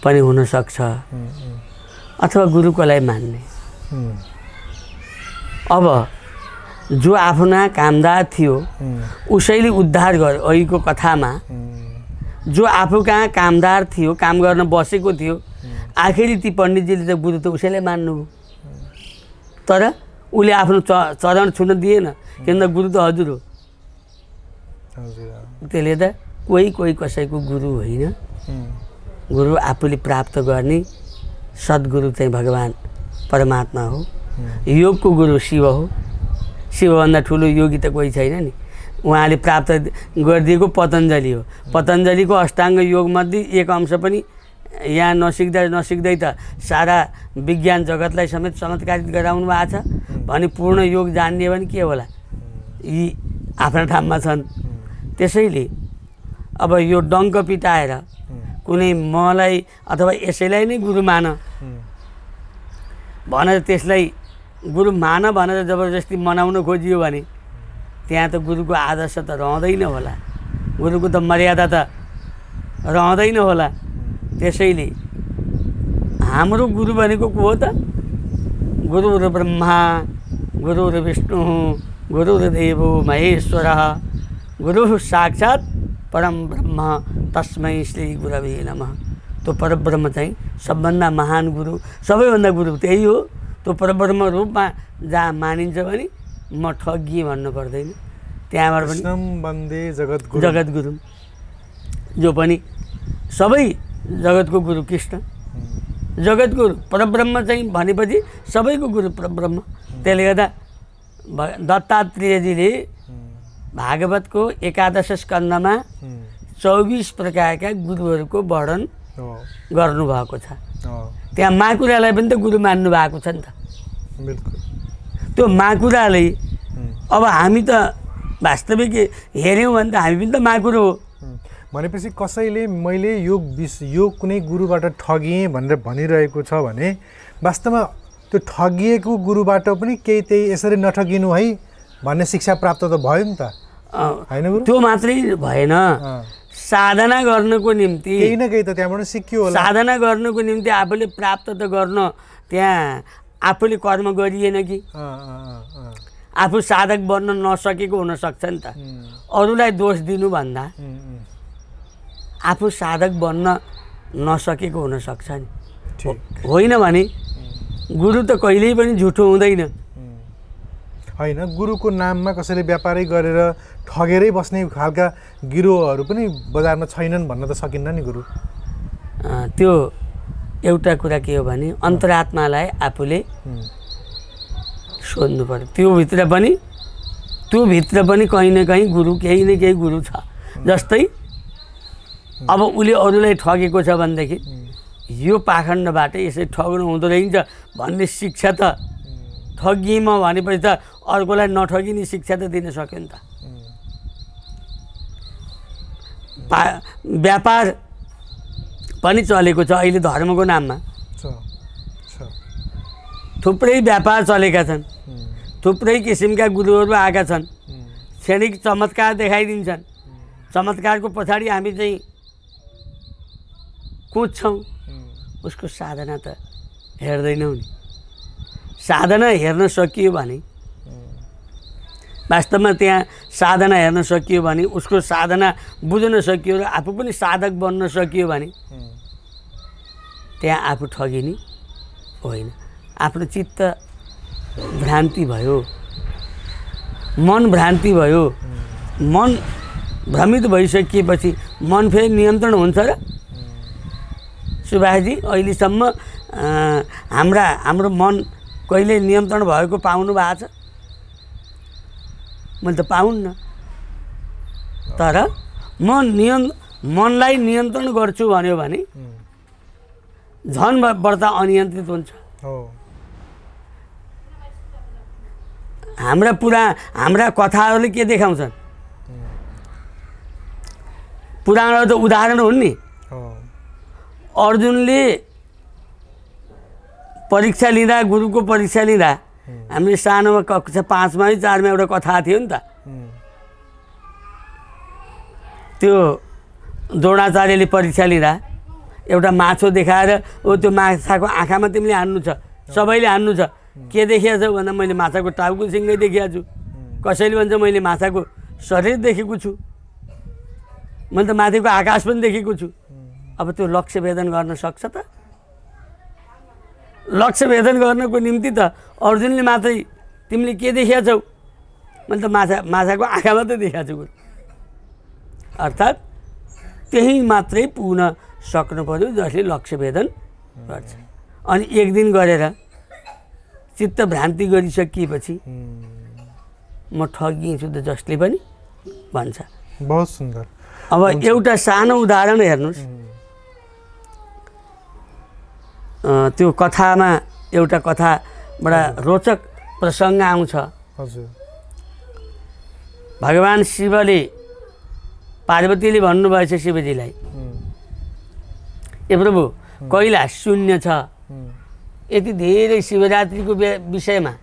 पनि हुनसक्छ, अथवा गुरुकोलाई मान्ने। अब जो आफ्ना कामदार थियो उसैले उद्धार गर्यो। अहिलेको कथामा जो आफू कहाँ कामदार थियो, काम गर्न बसेको थियो, आखिरी ती पण्डितजीले त गुरु त उसैलाई मान्नुभयो। तर उसले आफ्नो चरण छुन दिएन, किनभने गुरु त हजुर हो। त्यसले त कोही कसैको गुरु होइन। गुरु आफूले प्राप्त गर्ने सद्गुरु चाहिँ भगवान् परमात्मा हो। योगको गुरु शिव हो, शिवभन्दा ठुलो योगी त कोही छैन नि। उहाँले प्राप्त गरिदिएको पतञ्जलि हो। पतञ्जलिको अष्टाङ्ग योगमध्ये एक अंश पनि यहाँ नसिक्दै त सारा विज्ञान जगतलाई समेत चमत्कारित गराउनु भएको छ भने पूर्ण योग जान्ने भने के होला, यी आफ्ना ठाउँमा छन्। त्यसैले अब यो डङ्क पिटाएर कुनै मलाई अथवा यसैलाई नै गुरु मान भनेर त्यसलाई गुरु मान भनेर जबरजस्ती मनाउन खोजियो भने त्यहाँ त गुरुको आदर्श त रहँदैन होला, गुरुको त मर्यादा त रहँदैन होला। त्यसैले हाम्रो गुरु भनेको को हो त? गुरुर् ब्रह्मा गुरुर्विष्णु गुरुर्देवो महेश्वरः गुरुः साक्षात् परम ब्रह्म तस्मै श्री गुरवे नमः। त्यो परब्रह्म चाहिँ सबभन्दा महान गुरु, सबैभन्दा गुरु त्यही हो। त्यो परब्रह्म रूपमा जहाँ मानिन्छ भने म ठगिएँ भन्नु पर्दैन। त्यहाँबाट पनि जगद्गुरु जो पनि सबै जगतको गुरु कृष्ण जगतगुरु परब्रह्म चाहिँ भनेपछि सबैको गुरु परब्रह्म। त्यसले गर्दा दत्तात्रेयजीले भागवतको 11 स्कन्धमा 24 प्रकारका गुरुहरूको वर्णन गर्नुभएको छ। त्यहाँ माकुरालाई पनि त गुरु मान्नु भएको छ नि त। त्यो माकुराले अब हामी त वास्तविक हेऱ्यौँ भने त हामी पनि त माकुरो हो। भनेपछि कसैले मैले यो कुनै गुरुबाट ठगिएँ भनेर भनिरहेको छ भने वास्तवमा त्यो ठगिएको गुरुबाट पनि केही त्यही यसरी नठगिनु है भन्ने शिक्षा प्राप्त त भयो नि त, हैन गुरु? त्यो मात्रै भएन, साधना गर्नको निम्ति केही न केही त त्यहाँबाट सिक्यो होला। साधना गर्नको निम्ति आफूले प्राप्त त गर्न त्यहाँ आफूले कर्म गरिएन कि आफू साधक बन्न नसकेको हुन सक्छ नि त। अरूलाई दोष दिनुभन्दा आफू साधक बन्न नसकेको हुन सक्छ नि, होइन भने गुरु त कहिल्यै पनि झुठो हुँदैन। होइन, गुरुको नाममा कसैले व्यापारै गरेर ठगेरै बस्ने खालका गिरोहहरू पनि बजारमा छैनन् भन्न त सकिन्न नि गुरु। त्यो एउटा कुरा के हो भने अन्तरात्मालाई आफूले सोध्नु पर्यो। त्योभित्र पनि कहीँ न कहीँ गुरु केही न केही गुरु छ। जस्तै अब उसले अरूलाई ठगेको छ भनेदेखि यो पाखण्डबाट यसरी ठग्नु हुँदो रहेछ भन्ने शिक्षा त ठगिएँ म भनेपछि त अर्कोलाई नठगिने शिक्षा त दिन सक्यो नि त। व्यापार पनि चलेको छ अहिले धर्मको नाममा, थुप्रै व्यापार चलेका छन्, थुप्रै किसिमका गुरुहरू आएका छन्, क्षणिक चमत्कार देखाइदिन्छन्। चमत्कारको पछाडि हामी चाहिँ कुद्छौँ, उसको साधना त हेर्दैनौँ नि। साधना हेर्न सकियो भने वास्तवमा त्यहाँ साधना हेर्न सकियो भने उसको साधना बुझ्न सकियो र आफू पनि साधक बन्न सकियो भने त्यहाँ आफू ठगिने होइन। आफ्नो चित्त भ्रान्ति भयो, मन भ्रान्ति भयो, मन भ्रमित भइसकेपछि मन फेरि नियन्त्रण हुन्छ र? सुभाषजी अहिलेसम्म हाम्रो मन कहिले नियन्त्रण भएको पाउनु भएको छ? मैले त पाउन्न। तर मनलाई नियन्त्रण गर्छु भन्यो भने झन् बढ्ता अनियन्त्रित हुन्छ। हाम्रा कथाहरूले के देखाउँछन्? पुराणहरू त उदाहरण हुन् नि। अर्जुनले परीक्षा लिँदा, गुरुको परीक्षा लिँदा, हामीले सानोमा कक्षा 5 मा 4 मा एउटा कथा थियो नि त। त्यो द्रोणाचार्यले परीक्षा लिँदा एउटा माछो देखाएर त्यो माछाको आँखामा तिमीले हान्नु छ, सबैले हान्नु छ। के देखिया छौ भन्दा मैले माछाको टाउको सिङ्गै देखिया छु। कसैले भन्छ मैले माछाको शरीर देखेको छु, मैले त माथिको आकाश पनि देखेको छु। अब त्यो लक्ष्य भेदन गर्न सक्छ त? लक्ष्य भेदन गर्नको निम्ति त अर्जुनले मात्रै तिमीले के देखिया छौ? मैले त माछाको आँखा मात्रै देखिया छु। अर्थात् त्यही मात्रै पुग्न सक्नु पर्यो जसले लक्ष्य भेदन गर्छ। अनि एक दिन गरेर चित्त भ्रान्ति गरिसकिएपछि म ठगिन्छु त जसले पनि भन्छ। बहुत सुन्दर। अब एउटा सानो उदाहरण हेर्नुहोस्, त्यो कथामा एउटा कथा बडा रोचक प्रसङ्ग आउँछ। हजुर। भगवान शिवले पार्वतीले भन्नुभएछ शिवजीलाई, ए प्रभु कैलाश शून्य छ, यति धेरै शिवरात्रिको विषयमा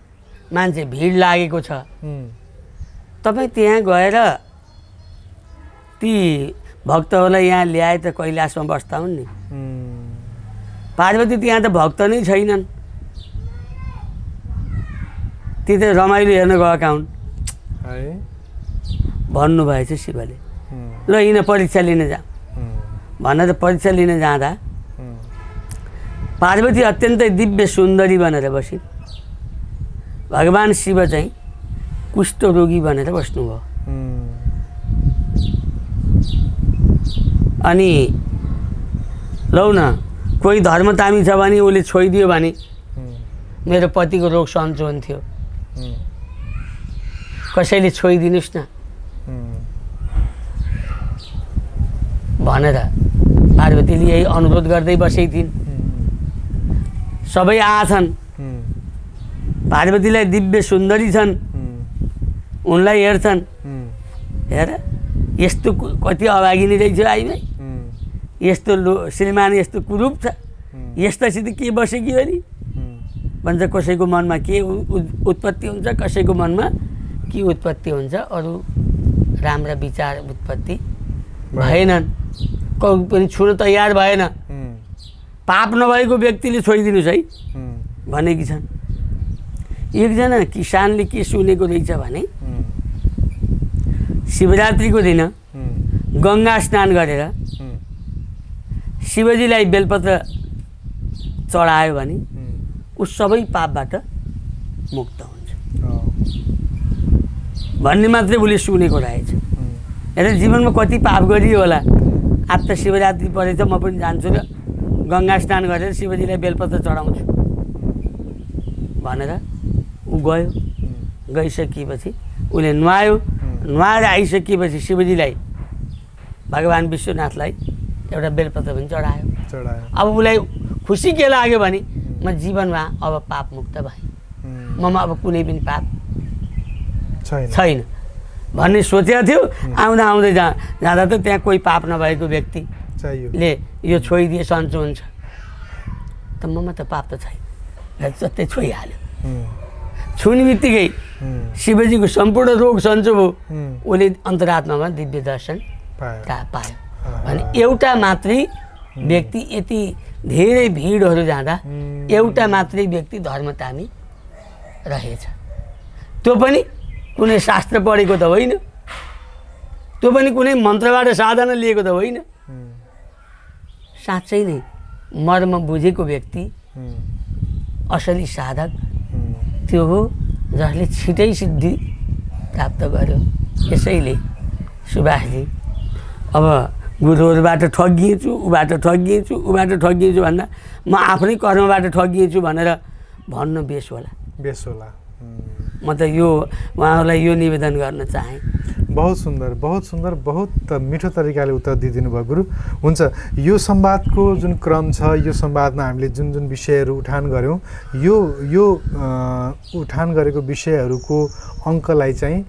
मान्छे भिड लागेको छ, तपाईँ त्यहाँ गएर ती भक्तहरूलाई यहाँ ल्याए त कैलाशमा बस्दा हुन् नि। पार्वती त्यहाँ त भक्त नै छैनन्, ती त रमाइलो हेर्न गएका हुन् भन्नुभएछ शिवले। ल यिन परीक्षा लिन जा भनेर परीक्षा लिन जाँदा पार्वती अत्यन्तै दिव्य सुन्दरी बनेर बसिन्। भगवान शिव चाहिँ कुष्ठरोगी बनेर बस्नुभयो। अनि लौ न कोही धर्मतामी छ भने उसले छोइदियो भने मेरो पतिको रोग सन्चो हुन्थ्यो, कसैले छोइदिनुहोस् न भनेर पार्वतीले यही अनुरोध गर्दै बसेकी थिइन्। सबै आछन्, पार्वतीलाई दिव्य सुन्दरी छन्, उनलाई हेर्छन्, हेर यस्तो कति अभागिनी रहेछ आइमाई, यस्तो श्रीमान यस्तो कुरूप छ, यस्तासित के बसेकी हो नि भन्छ। कसैको मनमा के उत्पत्ति हुन्छ, कसैको मनमा के उत्पत्ति हुन्छ, अरू राम्रा विचार उत्पत्ति भएनन्, कोही पनि छुन तयार भएन। पाप नभएको व्यक्तिले छोइदिनुहोस् है भनेकी छन्। एकजना किसानले के सुनेको रहेछ भने शिवरात्रिको दिन गङ्गा स्नान गरेर शिवजीलाई बेलपत्र चढायो भने ऊ सबै पापबाट मुक्त हुन्छ भन्ने मात्रै उसले सुनेको रहेछ। हेर जीवनमा कति पाप गरियो होला, आज त शिवरात्रि परेछ म पनि जान्छु र गङ्गा स्नान गरेर शिवजीलाई बेलपत्र चढाउँछु भनेर ऊ गयो। गइसकेपछि उसले नुहायो, नुहाएर आइसकेपछि शिवजीलाई भगवान् विश्वनाथलाई एउटा बेलपत्र पनि चढायो। अब उसलाई खुसी के लाग्यो भने म जीवनमा अब पाप मुक्त भएँ, ममा अब कुनै पनि पाप छैन भन्ने सोचेको थियो। आउँदा आउँदै जाँदा त त्यहाँ कोही पाप नभएको व्यक्तिले यो छोइदिए सन्चो हुन्छ, त ममा त पाप त छैन, जस्तै छोइहाल्यो। छुने बित्तिकै शिवजीको सम्पूर्ण रोग सन्चो भयो, उसले अन्तरात्मामा दिव्य दर्शन पायो। भने एउटा मात्रै व्यक्ति, यति धेरै भिडहरू जाँदा एउटा मात्रै व्यक्ति धर्मतामी रहेछ, त्यो पनि कुनै शास्त्र पढेको त होइन, त्यो पनि कुनै मन्त्रबाट साधना लिएको त होइन, साँच्चै नै मर्म बुझेको व्यक्ति असली साधक त्यो हो जसले छिटै सिद्धि प्राप्त गर्यो। यसैले सुभाषजी अब गुरुहरूबाट ठगिएछु, उबाट ठगिएछु, उबाट ठगिएछु भन्दा म आफ्नै कर्मबाट ठगिएछु भनेर भन्न बेस होला। म त यो उहाँहरूलाई यो निवेदन गर्न चाहेँ। बहुत सुन्दर, बहुत सुन्दर, बहुत मिठो तरिकाले उत्तर दिइदिनु भयो गुरु। हुन्छ, यो संवादको जुन क्रम छ, यो संवादमा हामीले जुन जुन विषयहरू उठान गऱ्यौँ, यो उठान गरेको विषयहरूको अङ्कलाई चाहिँ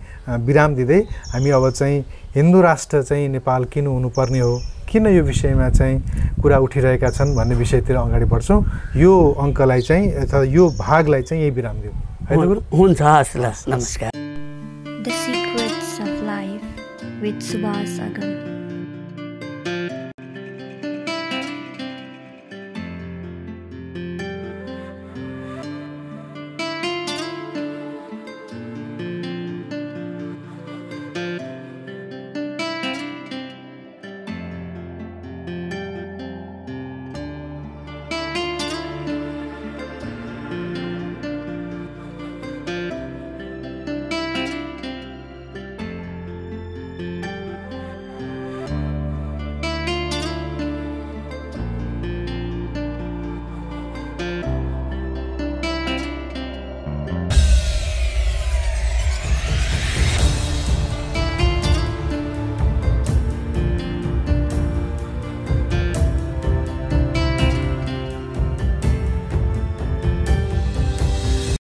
विराम दिँदै हामी अब चाहिँ हिन्दू राष्ट्र चाहिँ नेपाल किन हुनुपर्ने हो, किन यो विषयमा चाहिँ कुरा उठिरहेका छन् भन्ने विषयतिर अगाडि बढ्छौँ। यो अङ्कलाई चाहिँ अथवा यो भागलाई चाहिँ यही विराम दिउँ है त गुरु? हुन्छ, हस् ल, नमस्कार। The Secrets of Life with Subhas Agam.